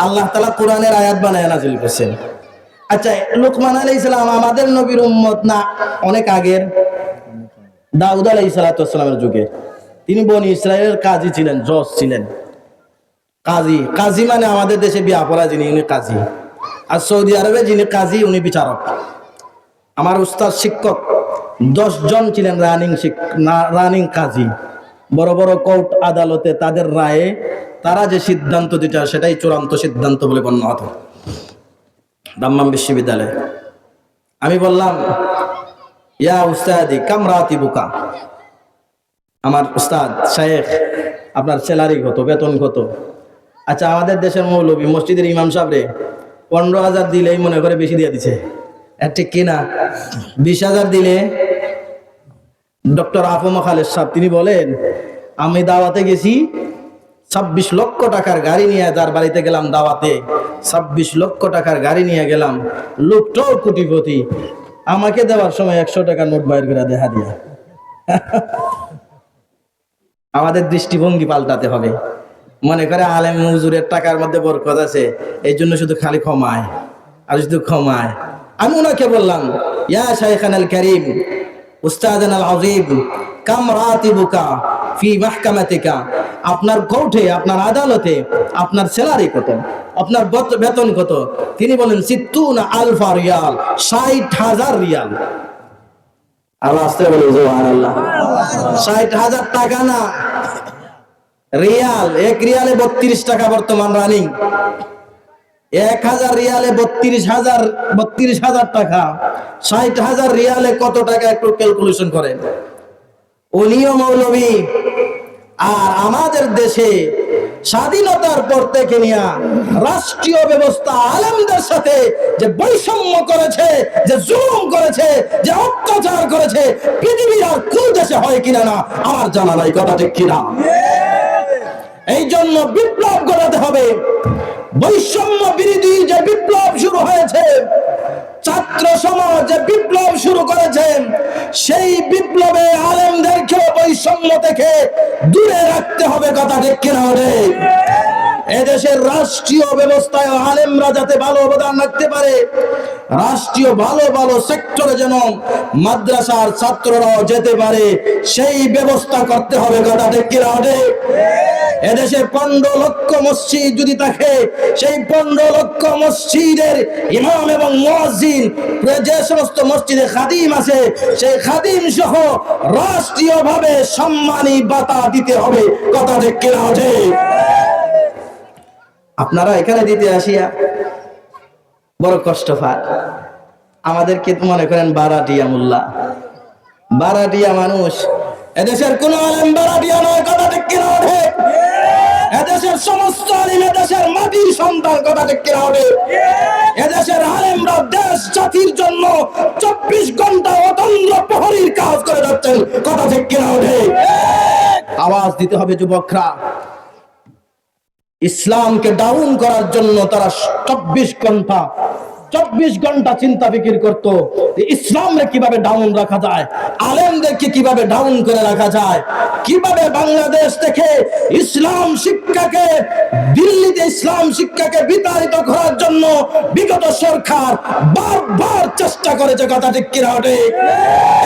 আল্লাহ তাআলা কোরআনের আয়াত বানায় নাযিল করেছেন। আচ্ছা, লুকমান আলাইহিস সালাম আমাদের নবীর উম্মত না অনেক আগের? দাউদ আলাইহিস সালামের যুগে তিনি বনি ইসরায়েলের কাজী ছিলেন, জজ ছিলেন। কাজী, কাজী মানে আমাদের দেশে বিয়া পড়া যিনি, উনি কাজী। আর সৌদি আরবে যিনি কাজী, উনি বিচারক। আমার উস্তাদ শিক্ষক 10 জন ছিলেন রানিং কাজী। বড় বড় কোর্ট আদালতে তাদের রায়ে তারা যে সিদ্ধান্ত দিতে হয় সেটাই চূড়ান্ত সিদ্ধান্ত বলে গণ্য হতো। দাম্মাম বিশ্ববিদ্যালয়ে আমি বললাম, ইয়া উস্তাদি কাম রাতিবুকা, আমার উস্তাদ শায়েখ, আপনার স্যালারি কত, বেতন কত? আচ্ছা, আমাদের দেশের মৌলবী মসজিদের ইমাম সাহেব রে 15,000 দিলেই মনে করে বেশি দিয়ে দিছে, ঠিক কিনা? 20,000 দিলে ডক্টর আফম খালেদ সাহেব তিনি বলেন, আমি দাওয়াতে গেছি, 26 লক্ষ টাকার গাড়ি নিয়ে যার বাড়িতে গেলাম দাওয়াতে, 26 লক্ষ টাকার গাড়ি নিয়ে গেলাম, লোকটাও কোটিপতি, আমাকে দেওয়ার সময় 100 টাকার নোট বাইর করে দেখা দিয়া। আমাদের দৃষ্টিভঙ্গি পাল্টাতে হবে। মনে করে আলেম হুজুরের টাকার মধ্যে বরকত আছে, এই জন্য শুধু খালি ক্ষমায় আর শুধু ক্ষমায়। আমি ওনাকে বললাম, ইয়া শাইখানাল কারীম, উস্তাদানাল আযীম, কাম রাতিবুকা ফি মাহকামাতিকা, আপনার কোর্টে, আপনার আদালতে আপনার স্যালারি কত, আপনার বেতন কত? তিনি বলেন 60,000 রিয়াল, 60,000 রিয়াল। আল্লাহ আস্তে বলে সুবহানাল্লাহ। 60,000 টাকা না, রিয়াল। 1 রিয়ালে 32 টাকা বর্তমান রানিং। 1000 রিয়ালে 32,000 টাকা। 60,000 রিয়ালে কত টাকা একটু ক্যালকুলেশন করেন। উনিও মৌলবী। আর আমাদের দেশে স্বাধীনতার পর থেকে নিয়ে রাষ্ট্রীয় ব্যবস্থা আলেমদের সাথে যে বৈষম্য করেছে, যে জুলুম করেছে, যে অত্যাচার করেছে, পৃথিবীর আর কোন দেশে হয় কিনা না আমার জানা নাই। কথা ঠিক কিনা? এই জন্য বিপ্লব গড়াতে হবে। বৈষম্য বিরোধী যে বিপ্লব শুরু হয়েছে, ছাত্র সমাজ যে বিপ্লব শুরু করেছে, সেই বিপ্লবে আলেমদেরকেও বৈষম্য থেকে দূরে রাখতে হবে। কথা ঠিক কিনা? এদেশের রাষ্ট্রীয় ব্যবস্থায় আলেমরা যাতে ভালো অবদান রাখতে পারে, রাষ্ট্রীয় ভালো ভালো সেক্টরে যেন মাদ্রাসার ছাত্ররাও যেতে পারে, সেই ব্যবস্থা করতে হবে। কথা ঠিক কিনা? এদেশে 15 লক্ষ মসজিদ যদি থাকে, সেই 15 লক্ষ মসজিদের ইমাম এবং মুয়াজ্জিন, যে সমস্ত মসজিদে খাদিম আছে, সেই খাদিম সহ রাষ্ট্রীয়ভাবে সম্মানী ভাতা দিতে হবে। কথা ঠিক কিনা? আপনারা এখানে দিতে আসিয়া বড় কষ্ট পান। আমাদেরকে তো মনে করেন বারাটিয়া মোল্লা, বারাটিয়া মানুষ। এদেশের কোন আলেম বারাটিয়া নয়। কথা ঠিক কিনা? এদেশের সমস্ত আলেম এদেশের মাটির সন্তান। কথা ঠিক কিনা? এদেশের আলেমরা দেশ জাতির জন্য 24 ঘন্টা অতন্দ্র প্রহরীর কাজ করে যাচ্ছেন। কথা ঠিক কিনা? আওয়াজ দিতে হবে যুবকরা। ইসলামকে ডাউন করার জন্য তারা 24 ঘন্টা চিন্তা ফিকির করতো ইসলামকে কিভাবে ডাউন রাখা যায়, আলেমদেরকে কিভাবে ডাউন করে রাখা যায়, কিভাবে বাংলাদেশ থেকে ইসলাম শিক্ষাকে, দিল্লিতে ইসলাম শিক্ষাকে বিতাড়িত করার জন্য বিগত সরকার বারবার চেষ্টা করেছে। কথা ঠিক কিনা?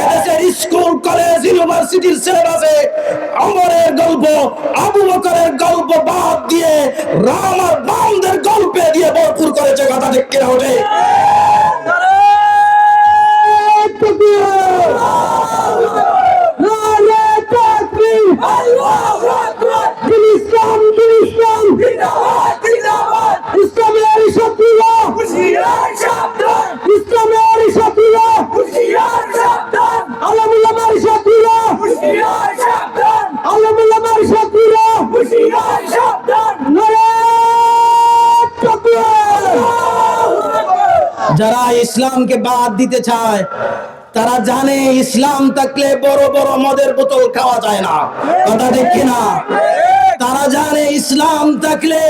এদেশের স্কুল, কলেজ, ইউনিভার্সিটির সিলেবাসে ওমরের গল্প, আবু বকরের গল্প বাদ দিয়ে রাম আর বামদের গল্পে দিয়ে ভরপুর করেছে। কথা ঠিক কিনা? যারা ইসলামকে বাদ দিতে চায় তারা জানে ইসলাম থাকলে বড় বড় মদের বোতল খাওয়া যায় না। কথা ঠিক কিনা? তারা জানে ইসলাম থাকলে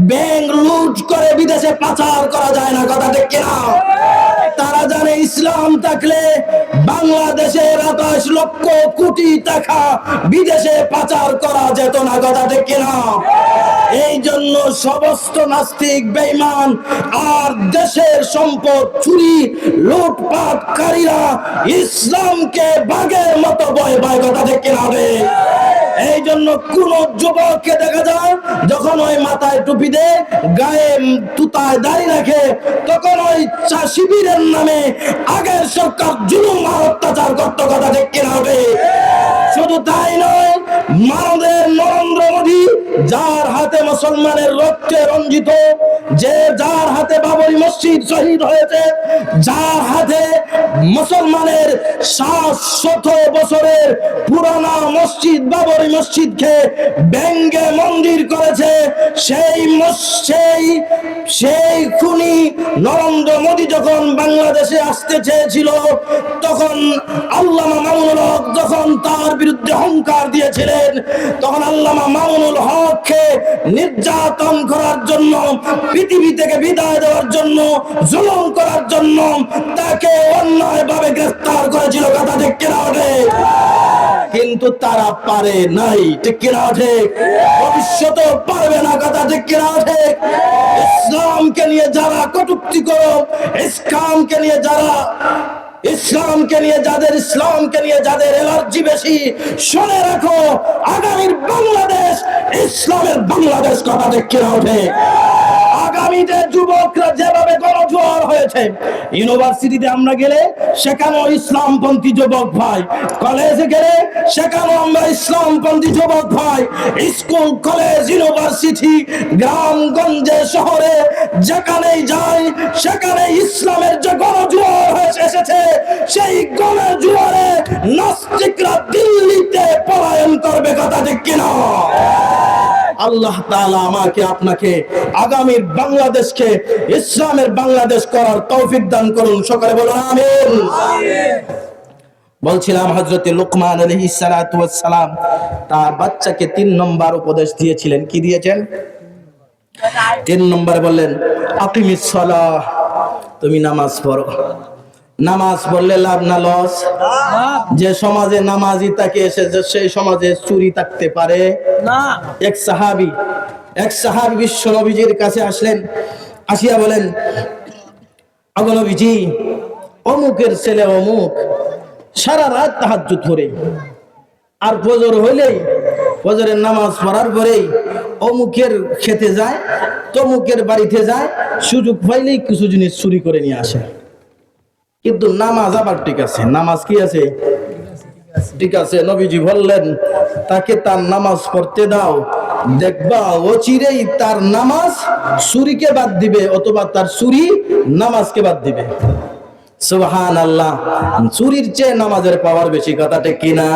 ব্যাংক লুট করে বিদেশে পাচার করা যায় না। কথা ঠিক কিনা? তারা জানে ইসলাম থাকলে বাংলাদেশের 28 লক্ষ কোটি টাকা বিদেশে পাচার করা যেত না। কথা ঠিক কিনা? এই জন্য সমস্ত নাস্তিক, বেঈমান আর দেশের সম্পদ চুরি লুটপাটকারীরা ইসলামকে বাঘের মতো ভয় পায়। কথা ঠিক কিনা? এই জন্য কোন যুবককে দেখা যায় যখন ওই মাথায় টুপি দেয়, গায়ে তুতায় দাড়ি রাখে, তখন ওই শিবিরের নামে আগের সরকার জুলুম আর অত্যাচার করত। কথা ঠিক কিনা? শুধু তাই নয়, মানবের নরেন্দ্র মোদী, যার হাতে মুসলমানের রক্তে রঞ্জিত, যার হাতে বাবরি মসজিদ শহীদ হয়েছে, যার হাতে মুসলমানের 700 বছরের পুরানা মসজিদ বাবরি মসজিদকে ব্যঙ্গে মন্দির করেছে, সেই খুনি নরেন্দ্র মোদী যখন বাংলাদেশে আসতে চেয়েছিল, তখন আল্লামা মামুনুল হক যখন তার বিরুদ্ধে হুঙ্কার দিয়েছিলেন, তখন আল্লামা মামুনুল হককে নির্যাতন করার জন্য, পৃথিবী থেকে বিদায় দেওয়ার জন্য, জুলুম করার জন্য তাকে অন্যায়ভাবে গ্রেফতার করেছিল। কথা ঠিক কিনা? কিন্তু তারা পারে নাই। ঠিক কিনা? ভবিষ্যতে পারবে না। কথা ঠিক কিনা? ইসলামকে নিয়ে যারা কটূক্তি করো, ইসলামকে নিয়ে যাদের এলার্জি বেশি, শুনে রাখো, আগামীর বাংলাদেশ ইসলামের বাংলাদেশ। কথা ঠিক কিনা? আগামীতে যুবকরা যেভাবে গণজোয়ার হয়েছে, ইউনিভার্সিটিতে আমরা গেলে সেখানেও ইসলামপন্থী যুবক ভাই, কলেজে গেলে সেখানেও আমরা ইসলামপন্থী যুবক ভাই, স্কুল, কলেজ, ইউনিভার্সিটি, গ্রামগঞ্জে, শহরে যেখানেই যাই সেখানে ইসলামের যে গণজোয়ার হয়েছে এসেছে, সেই গণজোয়ারে নাস্তিকরা দিল্লিতে পলায়ন করবে। কথা ঠিক কিনা? আল্লাহ তাআলা আমাকে আপনাকে আগামীর বাংলাদেশকে ইসলামের বাংলাদেশ করার তৌফিক দান করুন। সকলে বলুন আমিন। বলছিলাম হযরত লুকমান আলাইহিস সালাতু ওয়াস সালাম তার বাচ্চাকে 3 নম্বর উপদেশ দিয়েছিলেন। কি দিয়েছেন? 3 নম্বরে বললেন, আকিমিস সালাহ, তুমি নামাজ পড়ো। নামাজ পড়লে লাভ না লস? যে সমাজে নামাজি তাকে এসেছে সেই সমাজে চুরি থাকতে পারে না। এক সাহাবী বিশ্ব নবীজির কাছে আসলেন, আসিয়া বলেন, ওগো নবীজি, অমুকের ছেলে অমুক সারা রাত তাহাজ্জুদ করে, আর ফজর হইলেই ফজরের নামাজ পড়ার পরেই অমুকের খেতে যায়, তমুকের বাড়িতে যায়, সুযোগ পাইলেই কিছু জিনিস চুরি করে নিয়ে আসে। কিন্তু নামাজ আবার ঠিক আছে, নামাজ কি আছে? ঠিক আছে। নবীজি বললেন তাকে তার নামাজ পড়তে দাও, দেখবা অচিরেই তার নামাজ চুরিকে বাদ দিবে, অথবা তার চুরি নামাজকে বাদ দিবে। সুবহানাল্লাহ। চুরির চেয়ে নামাজের পাওয়ার বেশি, কথা ঠিক কিনা?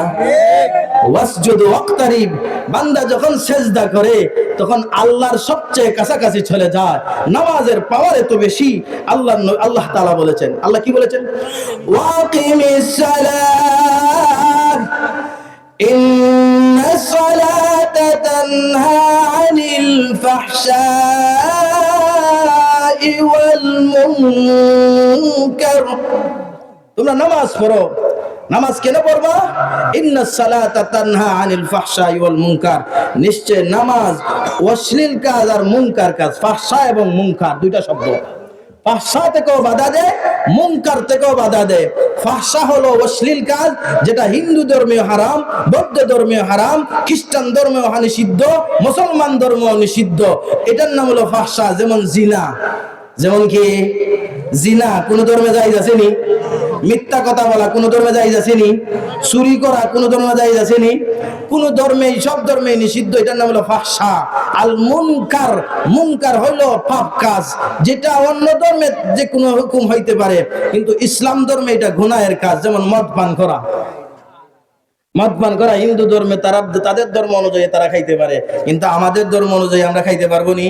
ওয়াসজুদ ওয়াক্তারিব, বান্দা যখন সেজদা করে তখন আল্লাহর সবচেয়ে কাছাকাছি চলে যায়। নামাজের পাওয়ার এত বেশি, আল্লাহ তাআলা বলেছেন, আল্লাহ কি বলেছেন? ওয়াকিমিস সালাত ইন্নাস সালাতা তানহা আনিল ফাহশাই ওয়াল মুনকার। তোমরা নামাজ পড়ো। নামাজ কেন পড়বা? ইন্নাস সালাতা তানহা আনিল ফাহশাই ওয়াল মুনকার, নিশ্চয় নামাজ অশ্লীল কাজ আর মুনকার কাজ, ফাহশা এবং মুনকার দুইটা শব্দ। ফাহশা থেকেও বাধা দেয়, মুনকার থেকেও বাধা দেয়। ফাহশা হলো অশ্লীল কাজ, যেটা হিন্দু ধর্মীয় হারাম, বৌদ্ধ ধর্মীয় হারাম, খ্রিস্টান ধর্মীয় নিষিদ্ধ, মুসলমান ধর্ম নিষিদ্ধ, এটার নাম হলো ফাহশা। যেমন জিনা, যেমন কি জিনা কোন ধর্মে জায়েজ আছেনি? মিথ্যা কথা বলা কোন ধর্মে জায়েজ আছেনি? চুরি করা কোন ধর্মে জায়েজ আছেনি? কোন ধর্মেই, সব ধর্মেই নিষিদ্ধ, এটার নাম হলো ফাহশা। আল মুনকার, মুনকার হইলো পাপ কাজ, যেটা অন্য ধর্মে যে কোনো হুকুম হইতে পারে, কিন্তু ইসলাম ধর্মে এটা গুনাহের কাজ। যেমন মদ পান করা, মদ পান করা হিন্দু ধর্মে তারা তাদের ধর্ম অনুযায়ী তারা খাইতে পারে, কিন্তু আমাদের ধর্ম অনুযায়ী আমরা খাইতে পারবো নি?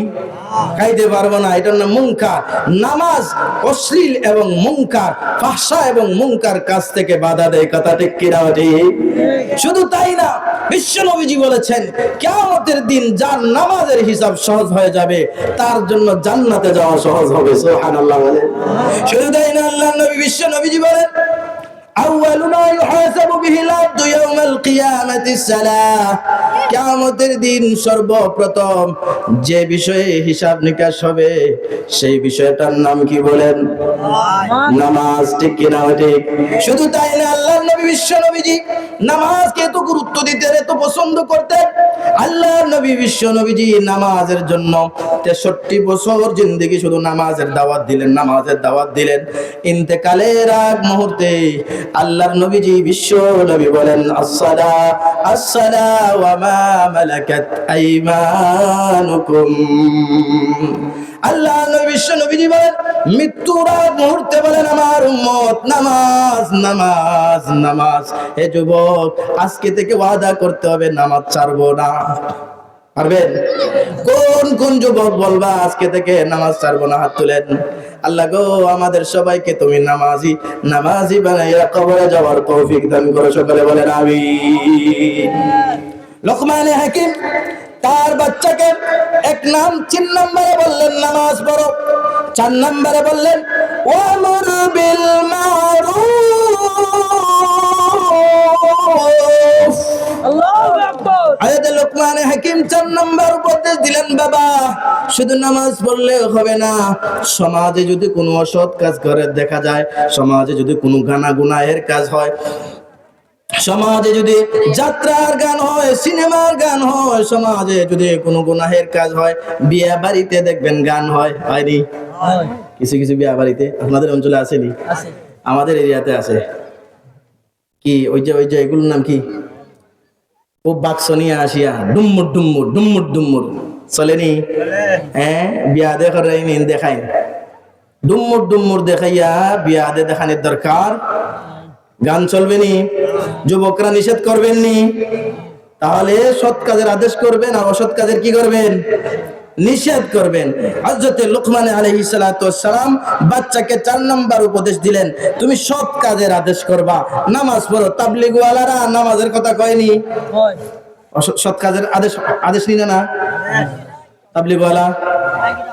খাইতে পারবো না। এটার নাম মুনকার। নামাজ অশ্লীল এবং মুনকার, ফাহশা এবং মুনকার কাজ থেকে বাধা দেয়, কথা ঠিক কিনা? ঠিক। শুধু তাই না, বিশ্ব নবীজি বলেছেন কিয়ামতের দিন যার নামাজের হিসাব সহজ হয়ে যাবে তার জন্য জান্নাতে যাওয়া সহজ হবে। সুবহানাল্লাহ বলেন। শুধু তাই না, আল্লাহর নবী বিশ্ব নবীজি বলেন আউয়ালু মা ইউহাসাবু বিহিল আবদু ইয়াউমাল কিয়ামাতিস সালাহ, কিয়ামতের দিন সর্বপ্রথম যে বিষয়ে হিসাব নিকাশ হবে সেই বিষয়টার নাম কি বলেন? নামাজ। ঠিক কি না? ঠিক। শুধু তাই না, আল্লাহর নবী বিশ্ব নবীজি নামাজকে এত গুরুত্ব দিতেন, এত পছন্দ করতেন। আল্লাহর নবী বিশ্ব নবীজি নামাজের জন্য 63 বছর জিন্দেগি শুধু নামাজের দাওয়াত দিলেন, নামাজের দাওয়াত দিলেন। ইন্তেকালের আগ মুহূর্তে আল্লাহর নবীজি বিশ্ব নবী বলেন আসসালা আসসালা ওয়া মা মালাকাত আইমানুকুম। আল্লাহর নবী বিশ্ব নবীজি বলেন মৃত্যুর আগ মুহূর্তে বলেন আমার উম্মত নামাজ নামাজ নামাজ। হে যুবক, আজকে থেকে ওয়াদা করতে হবে নামাজ ছাড়বো না। পারবেন? কোন কোন যুবক বলবা আজকে থেকে নামাজ ছাড়বো না? হাত তুলেন। আল্লাহ গো, আমাদের সবাইকে তুমি নামাজি নামাজি বানাইয়া কবরে যাওয়ার তৌফিক দান করো। সকলে বলেন আমিন। লোকমানে হাকিম তার বাচ্চাকে 3 নম্বরে বললেন নামাজ পড়ো, 4 নম্বরে বললেন ওয়ামুর বিল মারুফ। আল্লাহু আকবার। আয়াতে লোকমানে হাকিম 4 নম্বর উপদেশ দিলেন, বাবা শুধু নামাজ পড়লে হবে না, সমাজে যদি কোনো অসৎ কাজ করে দেখা যায়, সমাজে যদি কোনো গুনাহের কাজ হয়, সমাজে যদি যাত্রার গান হয়, সিনেমার গান হয়, সমাজে যদি কোনো গুনাহের কাজ হয়, বিয়ে বাড়িতে দেখবেন গান হয়, হয়নি? কিছু কিছু বিয়ে বাড়িতে আপনাদের অঞ্চলে আসেনি? আছে। আমাদের এরিয়াতে আছে। কি ওই যে এগুলোর নাম কি? ও বাক্স নিয়ে আসিয়া ডুম্মুর ডুম্মুর ডুম্মুর ডুম্মুর চলেনি? হ্যাঁ, বিয়া দেখাই ডুম্মুর ডুম্মুর দেখাইয়া বিয়া দেখানোর দরকার। গান চলবে নি? যুবকরা নিষেধ করবেন নি? তাহলে সৎ কাজের আদেশ করবেন আর অসৎ কাজের কি করবেন? নিষেধ করবেন। হযরত লোকমান আলাইহিস সালাতু ওয়াস সালাম বাচ্চাকে 4 নাম্বার উপদেশ দিলেন, তুমি সৎ কাজের আদেশ করবা, নামাজ পড়ো। তাবলীগ ওয়ালারা নামাজের কথা কয়নি? হয়। সৎ কাজের আদেশ নিনা না তাবলীগ ওয়ালা?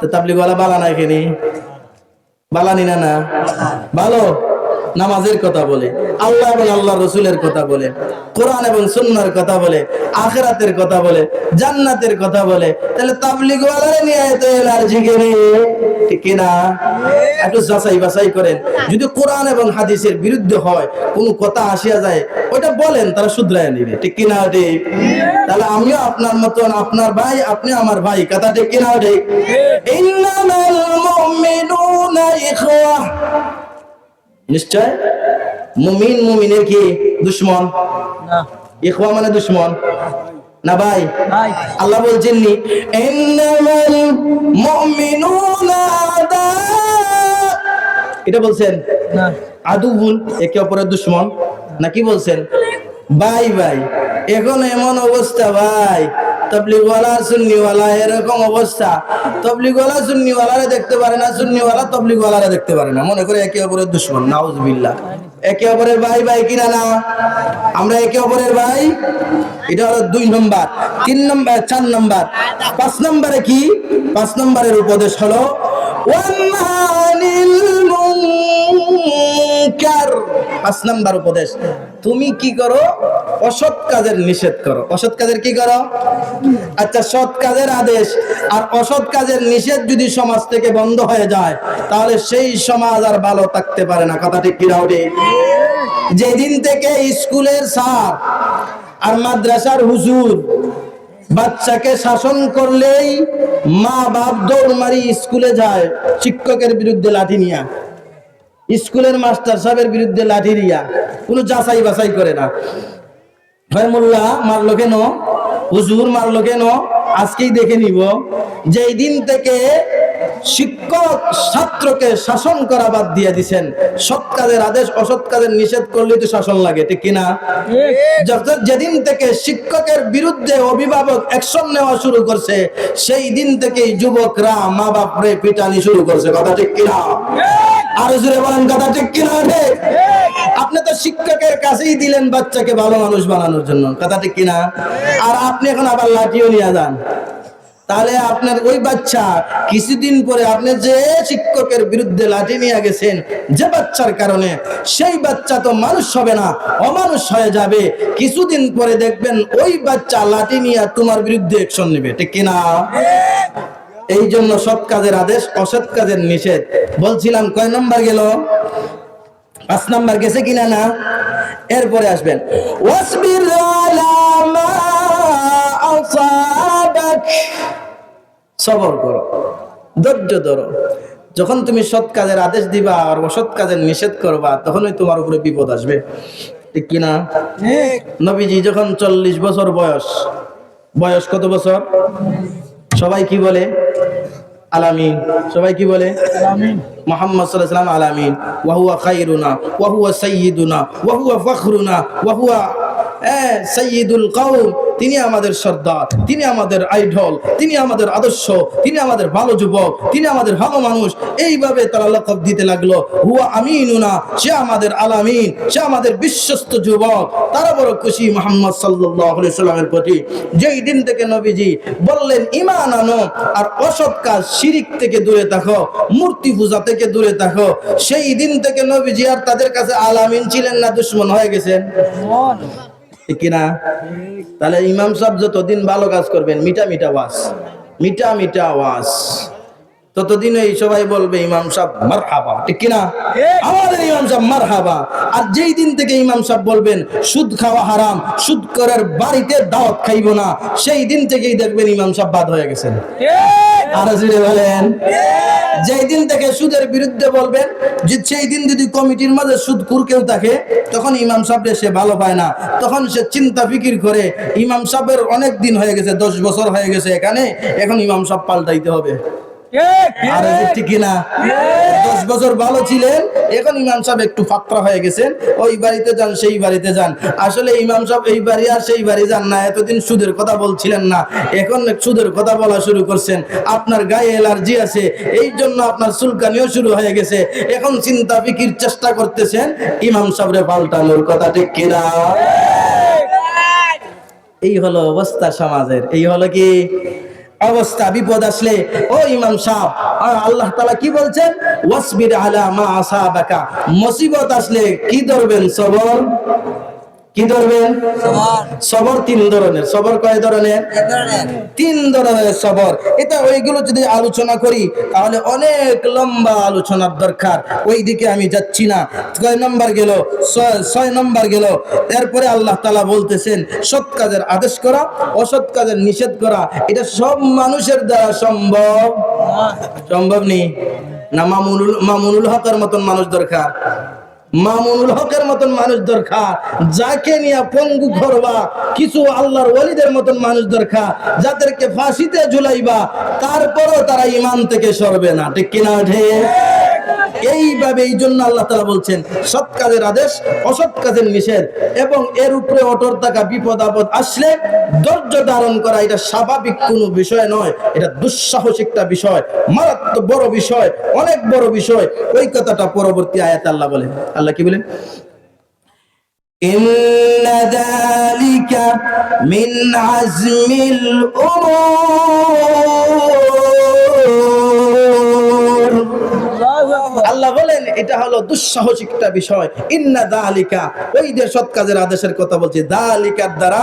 তো তাবলীগ ওয়ালা বালা নাই কেনি? বালা নিনা না? ভালো নামাজের কথা বলে, আল্লাহ এবং আল্লাহ রসুলের কথা বলে, কোরআন এবং সুন্নাহর কথা বলে, আখিরাতের কথা বলে, জান্নাতের কথা বলে, তাহলে তাবলীগ ওয়ালারে নিয়ে এত এলার্জি কেনে, ঠিক কি না? একটু যাচাই বাছাই করেন। যদি কোরআন এবং হাদিসের বিরুদ্ধে হয়, কোনো কথা আসিয়া যায়, ওটা বলেন, তারা শুধরায় নিবে, ঠিক কি না? ঠিক। তাহলে আমিও আপনার মতন আপনার ভাই, আপনি আমার ভাই, কথা ঠিক কি না? ঠিক। ইন্নামাল মুমিনুনা ইখওয়া, নিশ্চয় মুমিন মুমিনের কি দুশমন? না ইখওয়া মানে দুশমন না ভাই? ভাই আল্লাহ বলছেন নি ইন্নামাল মুমিনুনা আদা, এটা বলছেন না আদুবুন, একে অপরের দুশমন, না কি বলছেন? ভাই ভাই। এখন এমন অবস্থা ভাই, তাবলীগওয়ালা সুন্নিওয়ালা এরকম অবস্থা, তাবলীগওয়ালা সুন্নিওয়ালারে দেখতে পারে না, সুন্নিওয়ালা তাবলীগওয়ালারে দেখতে পারে না, মনে করে একে অপরের দুশমন। নাউজুবিল্লাহ। একে অপরের ভাই ভাই কিনা না? আমরা একে অপরের ভাই। এটা হলো 2 নম্বর। 3 নম্বর, 4 নম্বর। 5 নম্বরে কি? 5 নম্বরের উপদেশ হলো ওয়ান্নানিল মুনকার। 5 নম্বর উপদেশ, তুমি কি করো? অসৎ কাজের নিষেধ করো। অসৎ কাজের কি করো? আচ্ছা, সৎ কাজের আদেশ আর অসৎ কাজের নিষেধ যদি সমাজ থেকে বন্ধ হয়ে যায়, তাহলে সেই সমাজ আর ভালো থাকতে পারে না, কথা ঠিক কি না? যেদিন থেকে স্কুলের স্যার আর মাদ্রাসার হুজুর বাচ্চাকে শাসন করলেই মা বাপ দৌড় মারি স্কুলে যায় শিক্ষকের বিরুদ্ধে লাঠি নিয়া, স্কুলের মাস্টার সাহেবের বিরুদ্ধে লাঠি দিয়া, কোনো যাচাই বাছাই করে না। ভাই মোল্লা মারলো কেন, হুজুর মারলো কেন, আজকেই দেখে নিব। যেই দিন থেকে শিক্ষক ছাত্রকে শাসন করা বাদ দিয়ে দিছেন, সৎ কাজের আদেশ অসৎ কাজের নিষেধ করলেই তো শাসন লাগে, ঠিক কিনা? যেদিন থেকে শিক্ষকের বিরুদ্ধে অভিভাবক অ্যাকশন নেওয়া শুরু করছে, সেই দিন থেকেই যুবকরা মা বাপরে পিটানি শুরু করছে, কথা ঠিক কিনা? আর জোরে বলেন, কথা ঠিক কিনা? আপনি তো শিক্ষকের কাছেই দিলেন বাচ্চাকে ভালো মানুষ বানানোর জন্য, কথা ঠিক কিনা? আর আপনি এখন আবার লাঠিও নিয়ে যান, তাহলে আপনার ওই বাচ্চা কিছুদিন পরে আপনি যে শিক্ষকের বিরুদ্ধে লাঠি নিয়ে গেছেন যে বাচ্চার কারণে, সেই বাচ্চা তো মানুষ হবে না, অমানুষ হয়ে যাবে। কিছুদিন পরে দেখবেন ওই বাচ্চা লাঠি নিয়ে তোমার বিরুদ্ধে অ্যাকশন নেবে, ঠিক কিনা? এই জন্য সৎ কাজের আদেশ অসৎ কাজের নিষেধ। বলছিলাম কয় নম্বর গেল? 5 নম্বর গেছে কিনা না? এরপরে আসবেন ওয়াসবির আলা মা আসাবাক, সবর করো, ধৈর্য ধরো। যখন তুমি সৎ কাজের আদেশ দিবা আর অসৎ কাজের নিষেধ করবা, তখনই তোমার উপরে বিপদ আসবে, ঠিক কিনা? নবীজি যখন 40 বছর বয়স কত বছর? সবাই কি বলে? আলামিন। সবাই কি বলে? আমিন মুহাম্মদ সাল্লাল্লাহু আলাইহি ওয়াসাল্লাম আলামিন, ওয়া হুয়া খায়রুনা ওয়া হুয়া সাইয়্যিদুনা ওয়া হুয়া ফখরুনা ওয়া হুয়া সাইয়্যিদুল কওম। তিনি আমাদের সর্দার, তিনি আমাদের আইডল, তিনি আমাদের আদর্শ, তিনি আমাদের ভালো যুবক, তিনি আমাদের ভালো মানুষ। এইভাবে তারা লকব দিতে লাগলো। হুয়া আমিনুনা, সে আমাদের আলামিন, সে আমাদের বিশ্বস্ত যুবক। তারা বড় খুশি মুহাম্মদ সাল্লাল্লাহু আলাইহি সাল্লামের প্রতি। যেই দিন থেকে নবীজি বললেন ঈমান আনো আর অসৎ কাজ শিরিক থেকে দূরে থাকো, মূর্তি পূজা থেকে দূরে থাকো, সেই দিন থেকে নবীজি আর তাদের কাছে আলামিন ছিলেন না, দুশমন হয়ে গেছেন, ঠিক কিনা? তাহলে ইমাম সাহেব যতদিন ভালো কাজ করবেন, মিঠা মিঠা ওয়াজ, মিঠা মিঠা ওয়াজ, ততদিন এই সবাই বলবে ইমাম সাহেব মারহাবা, ঠিক কিনা? আমাদের ইমাম সাহেব মারহাবা। আর যেই দিন থেকে ইমাম সাহেব বলবেন সুদ খাওয়া হারাম, সুদ করার বাড়িতে দাওয়াত খাইব না, সেই দিন থেকেই দেখবেন ইমাম সাহেব বাদ হয়ে গেছেন। আর জুড়ে বলেন, যেই দিন থেকে সুদের বিরুদ্ধে বলবেন, যে সেই দিন যদি কমিটির মাঝে সুদখোর কেউ থাকে, তখন ইমাম সাহেব সে ভালো পায় না, তখন সে চিন্তা ফিকির করে ইমাম সাহেবের অনেক দিন হয়ে গেছে, 10 বছর হয়ে গেছে এখানে, এখন ইমাম সাহেব পাল্টাইতে হবে। আর ঠিক কিনা? 10 বছর ভালো ছিলেন, এখন ইমাম সাহেব একটু ফাত্রা হয়ে গেছেন, ওই বাড়িতে যান সেই বাড়িতে যান। আসলে ইমাম সাহেব এই বাড়ি আর সেই বাড়ি যান না, এতদিন সুদের কথা বলছিলেন না, এখন সুদের কথা বলা শুরু করছেন। আপনার গায়ে অ্যালার্জি আছে, এই জন্য আপনার চুলকানিও শুরু হয়ে গেছে, এখন চিন্তা ফিকির চেষ্টা করতেছেন ইমাম সাহেবরে পাল্টানোর, কথা ঠিক কিনা? এই হলো অবস্থা সমাজের। এই হলো কি অবস্থা, বিপদ আসলে ও ইমাম সাহেব, আল্লাহ তাআলা কি বলছেন? ওয়াসবির আলা মা আসাবাকা। মুসিবত আসলে কি ধরবেন? সবর। কি ধরবেন? সবর তিন ধরনের। সবর কয় ধরনের? তিন ধরনের সবর। এটা ওইগুলো যদি আলোচনা করি তাহলে অনেক লম্বা আলোচনার দরকার, ওই দিকে আমি যাচ্ছি না। কয় নম্বর গেল? 6 নম্বর গেল। এরপরে আল্লাহ তাআলা বলতেছেন সৎ কাজের আদেশ করা, অসৎ কাজের নিষেধ করা। এটা সব মানুষের দ্বারা সম্ভব? সম্ভব নেই না। মামুনুল হকের মতন মানুষ দরকার। মামুনুল হকের মতন মানুষ দরকার, যাকে নিয়ে পঙ্গু করবা। কিছু আল্লাহর ওয়ালিদের মতন মানুষ দরকার, যাদেরকে ফাঁসিতে ঝুলাইবা, তারপরও তারা ঈমান থেকে সরবে না। ঠিক কিনা? ঠিক। এইভাবে এই জন্য আল্লাহ তাআলা বলছেন সৎ কাজের আদেশ, অসৎ কাজের নিষেধ, এবং এর উপরে অটল থাকা। বিপদ আপদ আসলে ধৈর্য ধারণ করা, এটা স্বাভাবিক কোনো বিষয় নয়, এটা দুঃসাহসিক একটা বিষয়, মারাত্মক বড় বিষয়, অনেক বড় বিষয়। ওই কথাটা পরবর্তী আয়াতে আল্লাহ বলেন। আল্লাহ কি বলেন? ইন্না যালিকা মিন আজমিল উমুর। আল্লাহ বলেন এটা হলো দুঃসাহসিক একটা বিষয়। ইন্না যালিকা, ওই যে সৎ কাজের আদেশের কথা বলছি, যালিকার দ্বারা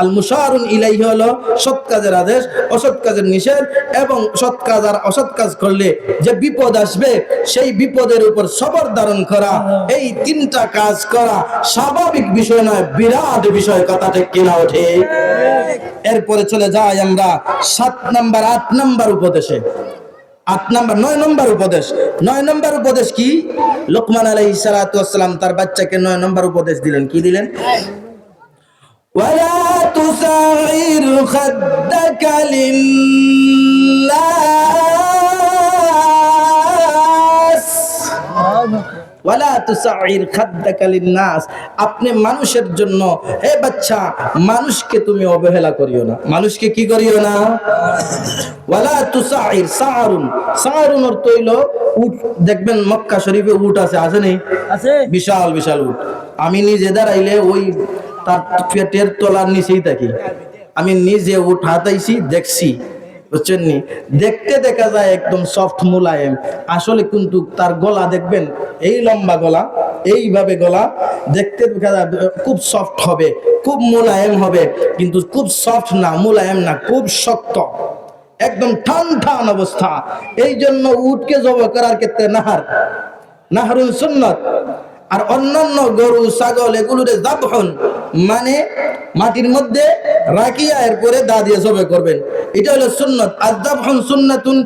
আল মুশারুন ইলাইহি হলো সৎ কাজের আদেশ, অসৎ কাজের নিষেধ, এবং সৎ কাজ আর অসৎ কাজ করলে যে বিপদ আসবে সেই বিপদের উপর সবর ধারণ করা। এই তিনটা কাজ করা স্বাভাবিক বিষয় নয়, বিরাট বিষয়। কথা ঠিক কিনা? ওঠে। এরপরে চলে যাই আমরা 7 নাম্বার 8 নাম্বার উপদেশে। 8 নাম্বার 9 নাম্বার উপদেশ। 9 নাম্বার উপদেশ কি? লোকমান আলাইহিস সালাতু ওয়াস সালাম তার বাচ্চাকে 9 নাম্বার উপদেশ দিলেন। কি দিলেন? ওয়ালা তুসাইর খাদ্দাকা লিন্নাস। ওয়ালা তুসাইর খাদ্দাকা লিন্নাস। আপনি মানুষের জন্য, হে বাচ্চা, মানুষকে তুমি অবহেলা করিও না। মানুষকে কি করিও না? ওয়ালা তুসাইর। সাআরুন, সাআরুন অর্থ হইলো উট। দেখবেন মক্কা শরীফে উট আছে, আছে নেই? আছে। বিশাল বিশাল উট। আমি নিজে দাঁড়াইলে ওই তার পেটের তলার নিচেই থাকি। আমি নিজে উট হাতাইছি, দেখছি, বুঝছেন নি? দেখতে দেখা যায় একদম সফট মুলায়েম, আসলে কিন্তু তার গলা দেখবেন এই লম্বা গলা, এইভাবে গলা, দেখতে দেখা যায় খুব সফট হবে, খুব মুলায়েম হবে, কিন্তু খুব সফট না, মুলায়েম না, খুব শক্ত, একদম টান টান অবস্থা। এই জন্য উটকে জবাই করার ক্ষেত্রে নাহরুল সুন্নাত। আর অন্যান্য গরু ছাগল এগুলোরে যাবহুন, মানে মাটির মধ্যে রাখিয়া এরপরে দা দিয়ে জবাই করবেন, এটা হলো সুন্নাত। আয-যাবহুন সুন্নাতুন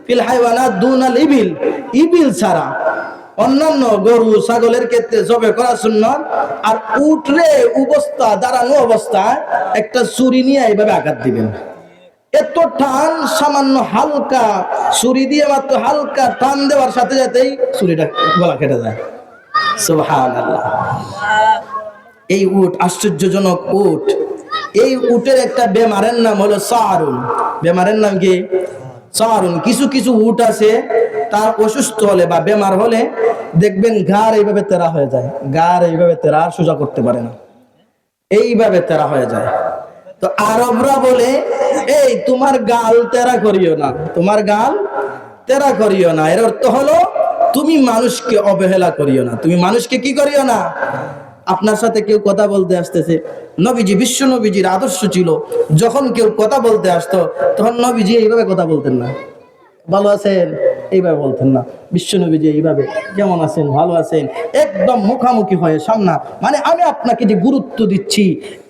ফিল হাইওয়ানাত দুনাল ইবিল। ইবিল ছাড়া অন্যান্য গরু ছাগলের ক্ষেত্রে জবাই করা সুন্নাত। আর উটরে দাঁড়ানো অবস্থায় একটা ছুরি নিয়ে এইভাবে আঘাত দিবেন। এত টান, সামান্য হালকা ছুরি দিয়ে মাত্র হালকা টান দেওয়ার সাথে সাথেই ছুরিটা গলা কেটে যায়। সুবহানাল্লাহ। এই উট আশ্চর্যজনক উট। এই উটের একটা বেমারের নাম হলো সাআরুন। বেমারের নাম কি? সাআরুন। কিছু কিছু উট আছে, তার অসুস্থ হলে বা বেমার হলে দেখবেন ঘাড় এইভাবে তেরা হয়ে যায়, ঘাড় এইভাবে তেরা, সোজা করতে পারে না, এইভাবে তেরা হয়ে যায়। তো আরবরা বলে, এই তোমার গাল তেরা করিও না, তোমার গাল তেরা করিও না। এর অর্থ হলো তুমি মানুষকে অবহেলা করিও না, তুমি মানুষকে কি করিও না। আপনার সাথে কেউ কথা বলতে আসতেছে, নবীজি, বিশ্ব নবীজির আদর্শ ছিল, যখন কেউ কথা বলতে আসতো তখন নবীজি এইভাবে কথা বলতেন না, ভালো আছেন এইভাবে বলতেন না, বিশ্ব নবীজি এইভাবে, কেমন আছেন, ভালো আছেন, একদম মুখামুখি হয়ে সামনা, মানে আমি আপনাকে যে গুরুত্ব দিচ্ছি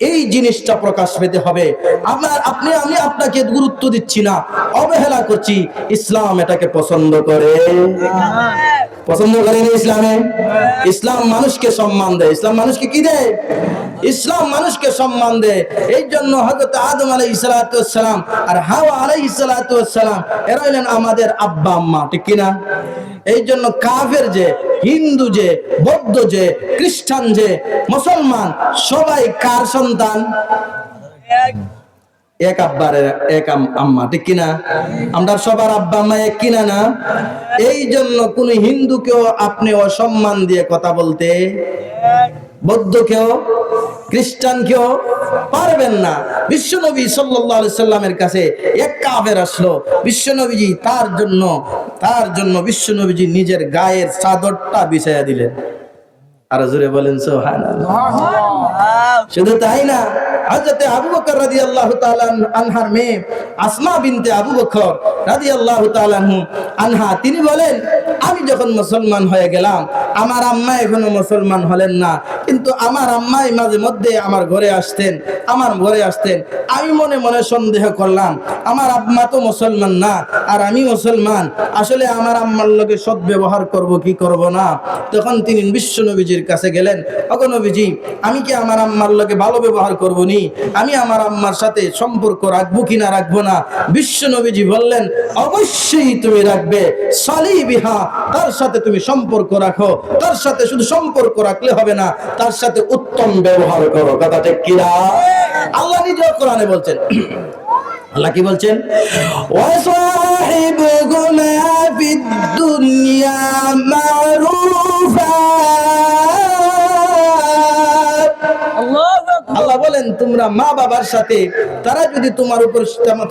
এই জিনিসটা প্রকাশ পেতে হবে। আমি আপনাকে গুরুত্ব দিচ্ছি না, অবহেলা করছি। ইসলাম এটাকে পছন্দ করে, পছন্দ করেন ইসলামে? ইসলাম মানুষকে সম্মান দেয়। ইসলাম মানুষকে কি দেয়? ইসলাম মানুষকে সম্মান দেয়। এই জন্য হযরত আদম আলাইহিস সালাতু ওয়াস সালাম আর হাওয়া আলাইহিস সালাতু ওয়াস সালাম এরা হলেন আমাদের আব্বা আম্মা, ঠিক কি না? এই জন্য কাফের যে, হিন্দু যে, বৌদ্ধ যে, খ্রিস্টান যে, মুসলমান, সবাই কার সন্তান? এক আব্বার এক আম্মা, ঠিক কিনা? আমরা সবার আব্বা আম্মা এক কিনা না? এই জন্য কোন হিন্দুকেও আপনি অসম্মান দিয়ে কথা বলতে বৌদ্ধ কেউ, খ্রিস্টান কেউ পারবেন না। বিশ্বনবী সাল্লাল্লাহু আলাইহি সাল্লামের কাছে এক কাফের আসলো, বিশ্বনবীজি তার জন্য বিশ্বনবীজি নিজের গায়ের চাদরটা বিছাইয়া দিলেন। আর জোরে বলেন সুবহানাল্লাহ। শুধু তাই না, হযরতে আবু বকর রাদিয়াল্লাহু তাআলা আনহার মেয়ে আসমা বিনতে আবু বকর রাদিয়াল্লাহু তাআলা আনহা তিনি বলেন, আমি যখন মুসলমান হয়ে গেলাম, আমার আম্মা এখনো মুসলমান হলেন না, কিন্তু আমার আম্মাই মাঝে মধ্যে আমার ঘরে আসতেন। আমি মনে মনে সন্দেহ করলাম, আমার আম্মা তো মুসলমান না আর আমি মুসলমান, আসলে আমার আম্মার লগে সদ্ব্যবহার করব কি করব না। তখন তিনি বিশ্বনবীজির কাছে গেলেন, ওগো নবীজি, আমি কি আমার আম্মার লগে ভালো ব্যবহার করব নি? আমি আমার আম্মার সাথে সম্পর্ক রাখবো কিনা রাখবো না? বিশ্বনবীজি বললেন, অবশ্যই তুমি রাখবে, সালি বিহা, তার সাথে তুমি সম্পর্ক রাখো। তার সাথে শুধু সম্পর্ক রাখলে হবে না, তার সাথে উত্তম ব্যবহার করো। কথা ঠিক কিনা? আল্লাহ নিজেও কোরআনে বলছেন, আল্লাহ কি বলছেন? ওয়াসাহিবহুমা ফিদ দুনিয়া মারুফা। আল্লাহ বলেন, তোমরা মা বাবার সাথে, তারা যদি তোমার উপর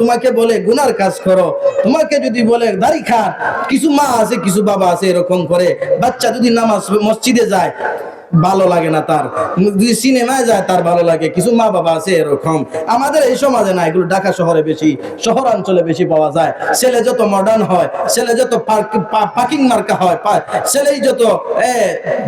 তোমাকে বলে গুনার কাজ করো, তোমাকে যদি বলে দাড়ি খা, কিছু মা আছে কিছু বাবা আছে এরকম করে, বাচ্চা যদি নামাজ মসজিদে যায় ভালো লাগে না, তার যদি সিনেমায় যায় তার ভালো লাগে, কিছু মা বাবা আছে এরকম। আমাদের এই সমাজে না, এগুলো ঢাকা শহরে বেশি, শহরাঞ্চলে বেশি পাওয়া যায়। ছেলে যত মডার্ন হয়, ছেলে যত পার্কিং মার্কা হয়, ছেলেই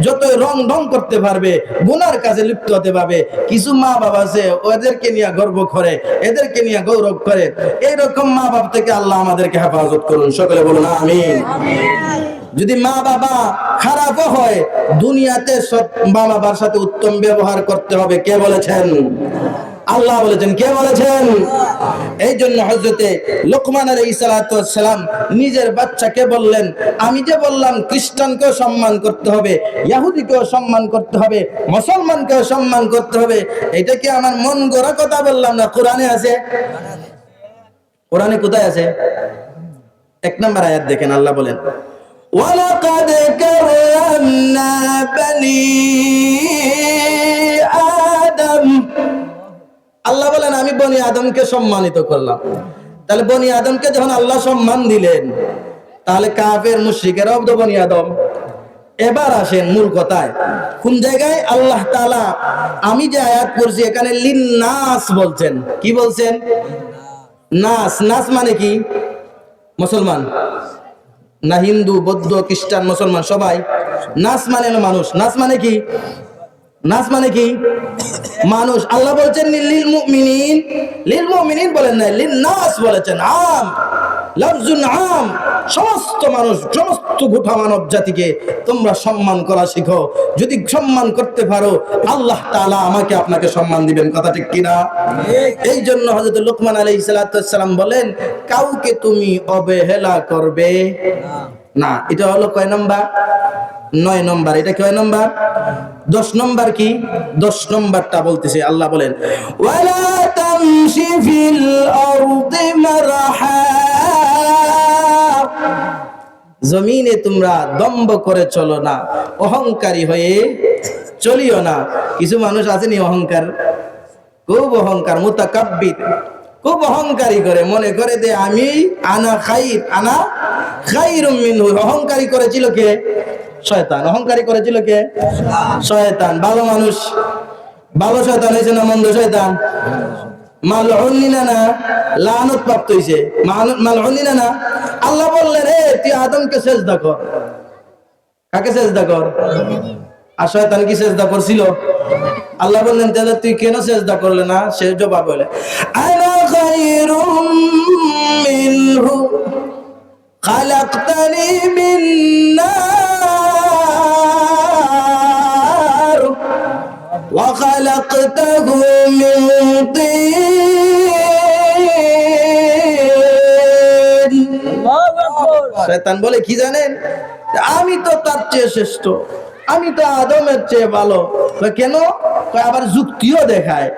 যত রং করতে পারবে, গুনার কাজে লিপ্ত হতে পারবে, কিছু মা বাবা আছে ওদেরকে নিয়ে গর্ব করে, এদেরকে নিয়ে গৌরব করে। এইরকম মা বাবা থেকে আল্লাহ আমাদেরকে হেফাজত করুন, সকলে বলুন আমিন। যদি মা বাবা খারাপও হয়, দুনিয়াতে সব মা বাবার সাথে উত্তম ব্যবহার করতে হবে। কে বলেছেন? আল্লাহ বলেছেন। কে বলেছেন? এই জন্য হযরতে লোকমান আলাইহিস সালাতু ওয়াস সালাম নিজের বাচ্চাকে বললেন, আমি যে বললাম খ্রিস্টানকেও সম্মান করতে হবে, ইহুদিকেও সম্মান করতে হবে, মুসলমানকেও সম্মান করতে হবে, এটা কি আমার মন গড়া কথা বললাম না? কোরআনে আছে। কোরআনে কোথায় আছে? 1 নম্বর আয়াত দেখেন, আল্লাহ বলেন, ওয়ালাকাদ কারামনা বনি আদম। আল্লাহ বলেন, আমি বনি আদমকে সম্মানিত করলাম। তাহলে বনি আদমকে যখন আল্লাহ সম্মান দিলেন, তাহলে কাফের মুশরিকেরাও তো বনি আদম। এবার আসেন মূল কথায়, কোন জায়গায় আল্লাহ তাআলা, আমি যে আয়াত পড়ছি এখানে লিন্নাস বলছেন। কি বলছেন? নাস। নাস মানে কি? মুসলমান না হিন্দু, বৌদ্ধ, খ্রিস্টান, মুসলমান সবাই? নাস মানে মানুষ। নাস মানে কি? নাস মানে কি? মানুষ। আল্লাহ বলছেন লিল মুমিনিন, লিল মুমিনিন বলেন না, লিন নাস বলেছেন। আম, লফজুন আম, সমস্ত মানুষ, সমস্ত গোটা মানব জাতিকে তোমরা সম্মান করা শিখো। যদি সম্মান করতে পারো, আল্লাহ তাআলা আমাকে আপনাকে সম্মান দিবেন। কথা ঠিক কিনা? এই জন্য হযরত লোকমান আলাইহিস সালাতু ওয়াস সালাম বলেন, কাউকে তুমি অবহেলা করবে না। এটা হলো কয় নম্বর? 9 নম্বর। এটা কয় নম্বর? 10 নম্বর। কি 10 নম্বরটা বলতেছে? আল্লাহ বলেন, ওয়ালা তামশি ফিল আরদি মারহা। জমিনে তোমরা দম্ভ করে চলো না, অহংকারী হয়ে চলিও না। কিছু মানুষ আছেনি অহংকার, খুব অহংকার, মুতাকাব্বির, খুব অহংকারী করে, মনে করে যে আমি আনা খাইরুম মিনহু। অহংকারী করেছিল কে? শয়তান। অহংকারী করেছিল কে? শয়তান। ভালো মানুষ, ভালো শয়তান হয়েছে না মন্দ শয়তান? মালউনিনা না, লানত প্রাপ্ত হইছে, মালউনিনা না। আল্লাহ বললেন, তুই আদমকে সিজদা কর। কাকে সিজদা কর? আর শয়তান কি সিজদা করছিল? আল্লাহ বললেন, তাহলে তুই কেন সিজদা করলে না? সে জবাব বলে, আনা খায়রুম মিনহু খালাকতানি মিন নার ওয়া খালাকতাহু মিন তিন। শয়তান বলে কি জানেন? আমি তো তার চেয়ে শ্রেষ্ঠ, আমি তো আদমের চেয়ে ভালো। কেন? আবার যুক্তিও দেখায়।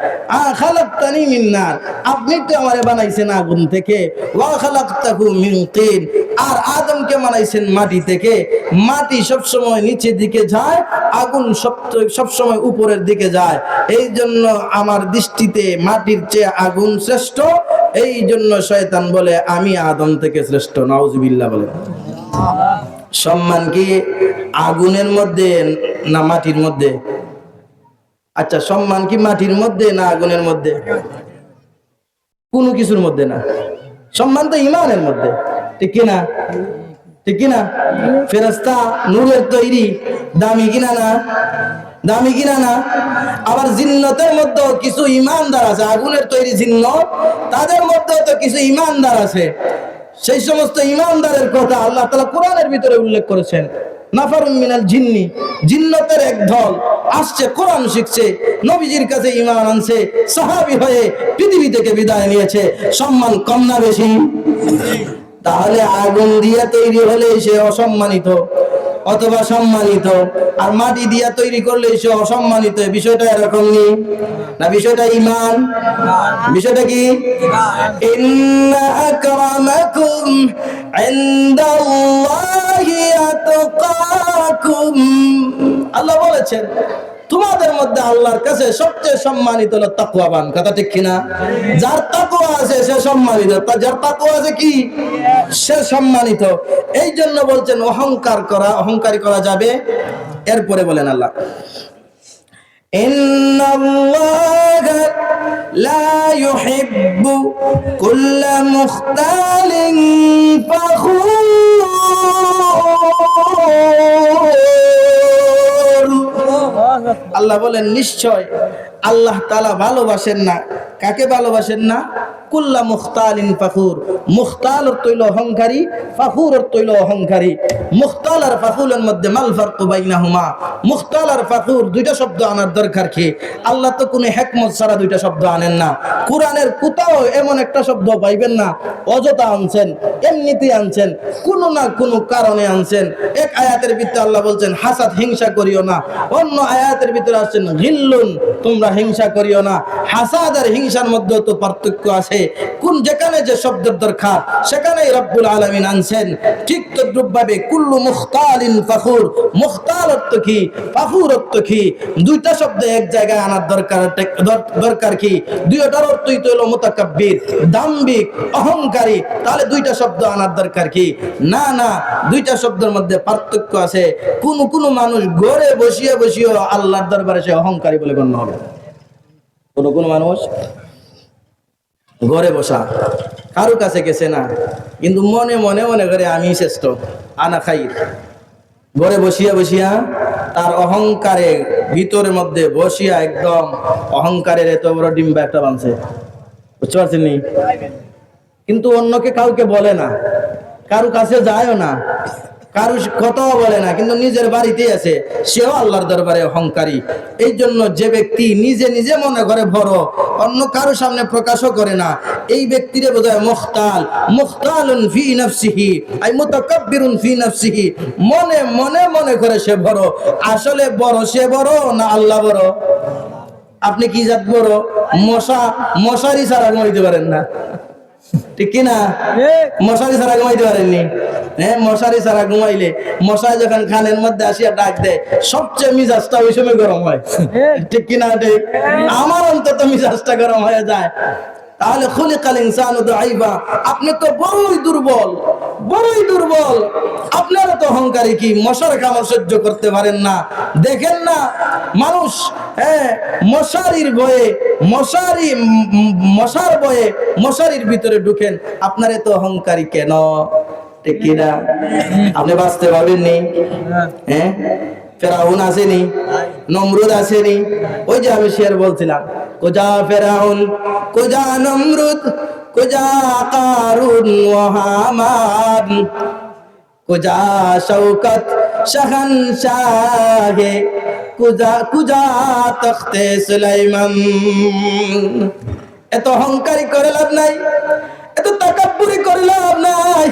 খালাকতানি মিন নার, আপনি তো আমারে বানাইছেন আগুন থেকে, ওয়া খালাকতাহু মিন তিন, আর আদমকে বানাইছেন মাটি থেকে। মাটি সবসময় নিচের দিকে যায়, আগুন সবসময় উপরের দিকে যায়। এই জন্য আমার দৃষ্টিতে মাটির চেয়ে আগুন শ্রেষ্ঠ। এই জন্য শয়তান বলে আমি আদম থেকে শ্রেষ্ঠ। নাউজুবিল্লাহ বলে। সম্মান কি আগুনের মধ্যে না মাটির মধ্যে? আচ্ছা, সম্মান কি মাটির মধ্যে না আগুনের মধ্যে? কোনো কিছুর মধ্যে না। সম্মান তো ইমানের মধ্যে, ঠিক কিনা? ঠিক কিনা? ফেরেশতা নূরের তৈরি, দামি কিনা না? দামি কিনা না? আবার জিন্নতের মধ্যে কিছু ইমানদার আছে, আগুনের তৈরি জিন্নত, তাদের মধ্যে তো কিছু ইমানদার আছে। সেই সমস্ত ইমানদারের কথা আল্লাহ তাআলা কোরআনের ভিতরে উল্লেখ করেছেন। নাফারুন মিনাল জিন্নি, জিন্নতের এক দল আসছে, কোরআন শিখছে, নবীজির কাছে ঈমান আনছে, সাহাবী হয়ে পৃথিবী থেকে বিদায় নিয়েছে। সম্মান কম না বেশি? তাহলে আগুন দিয়ে তৈরি হলে সে অসম্মানিত অথবা সম্মানিত, আর মাটি দিয়া তৈরি করলে সে অসম্মানিত। বিষয়টা এরকম নেই না? বিষয়টা ঈমান। বিষয়টা কি? ইন্না আকরামাকুম ইনদাল্লাহি আতকাকুম। আল্লাহ বলেছেন তোমাদের মধ্যে আল্লাহর কাছে সবচেয়ে সম্মানিত হলো তাকওয়াবান। কথা ঠিক কিনা? যার তাকওয়া আছে সে সম্মানিত, যার তাকওয়া আছে কি সে সম্মানিত। এই জন্য বলছেন অহংকারী করা যাবে। এরপরে বলেন আল্লাহ, ইন্নাল্লাহা লা ইউহিব্বু কুল্লা মুখতালিন ফাখুর। আল্লাহ বলেন নিশ্চয় আল্লাহ তাআলা ভালোবাসেন না। কাকে ভালোবাসেন না? কুল্লা মুখতালিন ফাখুর। মুখতাল অর্থ হইল অহংকারী, ফাখুর অর্থ হইল অহংকারী। মুখতাল আর ফাখুরের মধ্যে মাল ফারকু বাইনাহুমা। মুখতাল আর ফাখুর দুইটা শব্দ আনার দরকার কি? আল্লাহ তো কোনো হিকমত ছাড়া দুইটা শব্দ আনেন না। কোরআনের কোথাও এমন একটা শব্দ পাইবেন না অযথা আনছেন, এমনিতেই আনছেন, কোনো না কোনো কারণে আনছেন। এক আয়াতের ভিতরে আল্লাহ বলছেন হাসাদ, হিংসা করিও না। অন্য আয়াতের ভিতরে আসছেন গিল্লুন, তোমরা হিংসা করিও না। হাসাদ আর হিংসার মধ্যে তো পার্থক্য আছে। কোন যেখানে যে শব্দের দরকার সেখানেই রব্বুল আলামিন আনছেন। ঠিক তদ্রূপভাবে কুল্লু মুখতালিন ফাখুর। মুখতাল অর্থ কি, ফাখুর অর্থ কি? দুইটা শব্দ এক জায়গায় আনার দরকার কি? দুইটার অর্থই তো হলো মুতাকাব্বির, দাম্ভিক, অহংকারী। তাহলে দুইটা শব্দ আনার দরকার কি? না না, দুইটা শব্দের মধ্যে পার্থক্য আছে। কোন মানুষ ঘরে বসিয়ে আল্লাহর দরবারে সে অহংকারী বলে গণ্য হবে। কোন মানুষ ঘরে বসা, কারো কাছে গেছে না, কিন্তু মনে মনে করে আমি শ্রেষ্ঠ, আনা খাইর। ঘরে বসিয়া তার অহংকারে ভিতরের মধ্যে বসিয়া একদম অহংকারের এত বড় ডিম্বা একটা বানছে, বুঝতে পারছেন নি? কিন্তু অন্যকে কাউকে বলে না, কারো কাছে যায়ও না, কারো কথাও বলে না, কিন্তু নিজের বাড়িতেই আছে, সেও আল্লাহর দরবারে অহংকারী। এই জন্য যে ব্যক্তি নিজে মনে করে বড়, অন্য কারো সামনে প্রকাশও করে না, এই ব্যক্তিরে বোঝায় মুখতাল। মুখতালুন ফি নাফসিহি আই মুতাকাব্বিরুন ফি নাফসিহি। মনে করে সে বড়, আসলে বড় সে বড় না আল্লাহ বড়? আপনি কি জাত বড়? মশারি ছাড়া ঘুমাইতে পারেন না, ঠিক কিনা? মশারি ছাড়া ঘুমাইতে পারেননি? হ্যাঁ, মশারি ছাড়া ঘুমাইলে মশা যখন খানের মধ্যে আসিয়া ডাক দেয়, সবচেয়ে মিজাজটা ওই সময় গরম হয়, ঠিক কিনা? ঠিক। আমার অন্তত মিজাজটা গরম হয়ে যায়। তাহলে খুলিকাল ইনসানু দাঈফা, আপনি তো বড়ই দুর্বল। আপনারা তো অহংকারী, কি মশার কামড় সহ্য করতে পারেন না? দেখেন না মানুষ মশারির ভয়ে, মশার ভয়ে মশারির ভিতরে ঢুকেন। আপনারা তো অহংকারী কেন? ঠিক কিনা? আপনি বাঁচতে পারবেননি? হ্যাঁ, ফেরাউন আসেনি, নমরুদ আসেনি। ওই যে আমি শের বলছিলাম, কোজা ফেরাউন, কোজা নমরুদ, কোজা কারুন ওয়া হামান, কোজা শৌকত শাহনশাহে, কুজা তখতে সুলাইমান। এত অহংকারী করে লাভ নাই, এত তাকাব্বুরি করে লাভ নাই,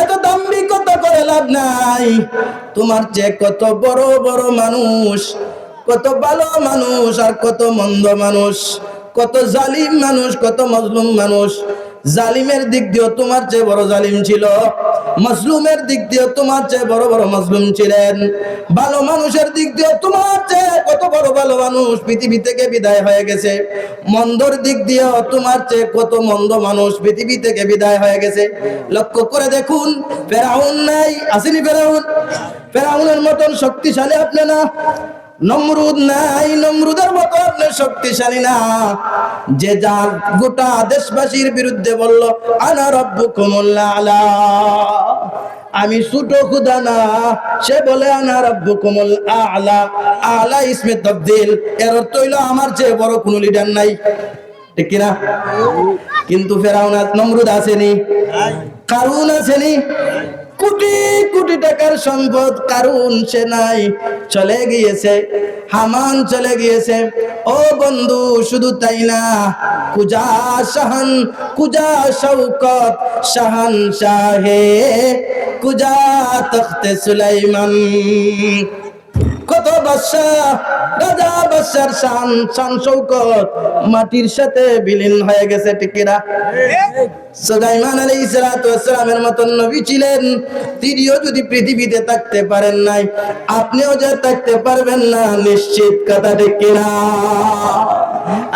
এত দাম্ভিকতা করে লাভ নাই। তোমার যে কত বড় মানুষ, কত ভালো মানুষ আর কত মন্দ মানুষ, কত জালিম মানুষ, কত মজলুম মানুষ। জালিমের দিক দিয়েও তোমার চেয়ে বড় জালিম ছিল, মাজলুমের দিক দিয়ে তোমার চেয়ে বড় বড় মাজলুম ছিলেন, ভালো মানুষের দিক দিয়ে তোমার চেয়ে কত বড় ভালো মানুষ পৃথিবী থেকে বিদায় হয়ে গেছে, মন্দর দিক দিয়ে তোমার চেয়ে কত মন্দ মানুষ পৃথিবী থেকে বিদায় হয়ে গেছে। লক্ষ্য করে দেখুন, ফেরাউন নাই, আসেনি ফেরাউন? ফেরাউনের মতন শক্তিশালী আপনি না। নমরুদ নাই, নমরুদের মতো আপনি শক্তিশালী না, যে যার গোটা দেশবাসীর বিরুদ্ধে বলল আনা রাব্বুকুমুল আলা, আমি ছোট খুদা না, সে বলে আনা রাব্বুকুমুল আলা। আলা ইসমে তাবদীল, এর অর্থ হইল আমার চেয়ে বড় কোনো লিডার নাই, ঠিক কিনা? কিন্তু ফেরাউন নমরুদ আসেনি, কারুন আসেনি, কোটি কোটি টাকার সম্পদ কারুন সে নাই, চলে গিয়েছে, হামান চলে গিয়েছে। ও বন্ধু, শুধু তাই না, কুজা শাহান, কুজা শৌকত শাহান শাহে, কুজা তখতে সুলাইমান, কত বাদশাহ রাজা বাদশার শান শান শৌকত মাটির সাথে বিলীন হয়ে গেছে, ঠিক কিনা? সুলাইমান আলাইহিস সালাতু ওয়াস সালামের মতন নবী ছিলেন, তিনিও যদি পৃথিবীতে থাকতে পারেন নাই, আপনিও যে থাকতে পারবেন না নিশ্চিত কথা, ঠিক কিনা?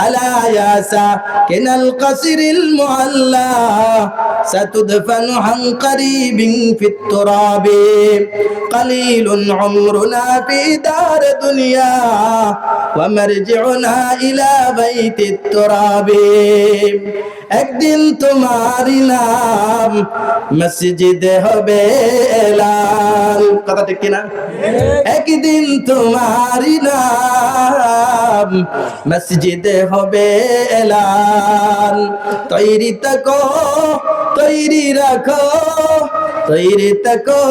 আলা ইয়া সাকিনাল কাসরিল মুআল্লা সাতুদফানু আন কারিবিন ফিত তুরাবি কালিলুন উমরুনা ফি দার দুনিয়া ওয়া মারজিউনা ইলা বাইতিত তুরাবি। একদিন তোমারই নাম মসজিদে হবে এলান, কথা ঠিক কিনা? একদিন তোমারই নাম মসজিদে হবে এলান, তৈরি থাকো, তৈরি রাখো, তৈরি থাকো,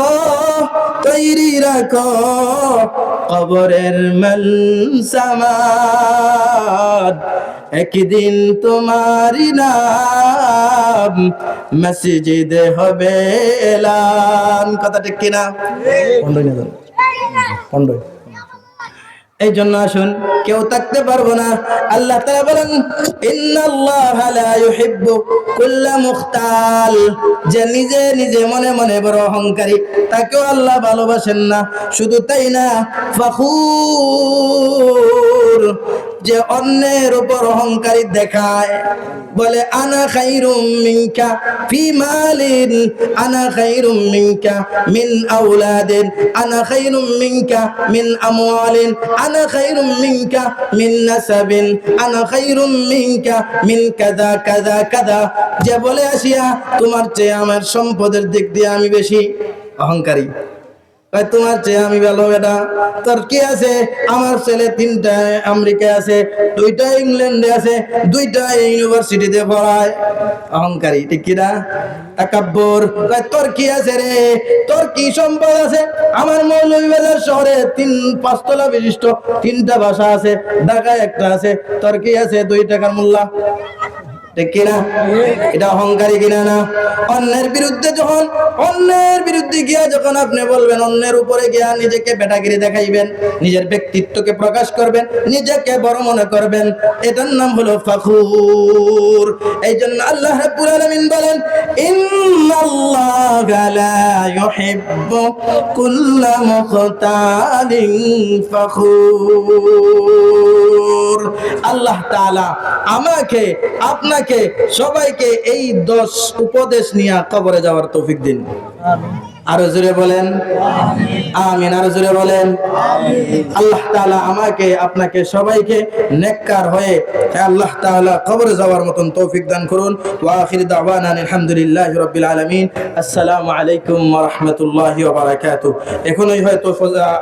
তৈরি রাখো, কবরের মলসামাদ, একদিন তোমারই নাম মসজিদে হবে এলান, কথা ঠিক কিনা? পন্ডই। এই জন্য আসুন, কেউ থাকতে পারবো না। আল্লাহ তাআলা বলেন ইন্নাল্লাহা লা ইউহিব্বু কুল্লা মুখতাল, যে নিজে নিজে মনে মনে বড় অহংকারী, তাকেও আল্লাহ ভালোবাসেন না। শুধু তাই না, ফাখুর, যে অন্যের উপর অহংকারী দেখায়, বলে আনা খাইরুম মিনকা ফি মালিন, আনা খাইরুম মিনকা মিন আওলাদিন, আনা খাইরুম মিনকা মিন আমওয়ালিন, আনা খাইরুম মিনকা মিন নাসাবিন, আনা খাইরুম মিনকা মিন কাযা কাযা কাযা, যে বলে আসিয়া তোমার চেয়ে আমার সম্পদের দিক দিয়ে আমি বেশি অহংকারী, তোমার চেয়ে আমি ভালো, বেটা তোর কি আছে? আমার ছেলে 3টা আমেরিকায় আছে, 2টা ইংল্যান্ডে আছে, 2টা ইউনিভার্সিটিতে পড়ায়, অহংকারী, ঠিক কিনা? তাকাব্বুর, তোর কি আছে রে? তোর কি সম্পদ আছে? আমার মৌলভীবাজার শহরে 3-5 তলা বিশিষ্ট 3টা বাসা আছে, ঢাকায় একটা আছে, তোর কি আছে? 2 টাকার মোল্লা, ঠিক কিনা? এটা অহংকারী কিনা না? অন্যের বিরুদ্ধে যখন, অন্যের বিরুদ্ধে গিয়া যখন আপনি বলবেন, অন্যের উপরে গিয়া নিজেকে বেটাগিরি দেখাইবেন, নিজের ব্যক্তিত্বকে প্রকাশ করবেন, নিজেকে বড় মনে করবেন, এটার নাম হলো ফাখুর। এই জন্য আল্লাহ রাব্বুল আলামিন বলেন ইন্নাল্লাহা লা ইউহিব্বু কুল্লা মুখতালিন ফাখুর। আল্লাহ তাআলা আমাকে, আপনাকে, সবাইকে এই 10 উপদেশ নিয়ে কবরে যাওয়ার তৌফিক দিন। আরো জোরে বলেন আমিন, আরো জোরে বলেন আমিন। আল্লাহ তাআলা আমাকে, আপনাকে, সবাইকে নেককার হয়ে আল্লাহ তাআলা কবরে যাওয়ার মতন তৌফিক দান করুন। ওয়া আখির দাওয়ানা আলহামদুলিল্লাহি রাব্বিল আলামিন। আসসালামু আলাইকুম ওয়া রাহমাতুল্লাহি ওয়া বারাকাতুহু। এখনই হয়তো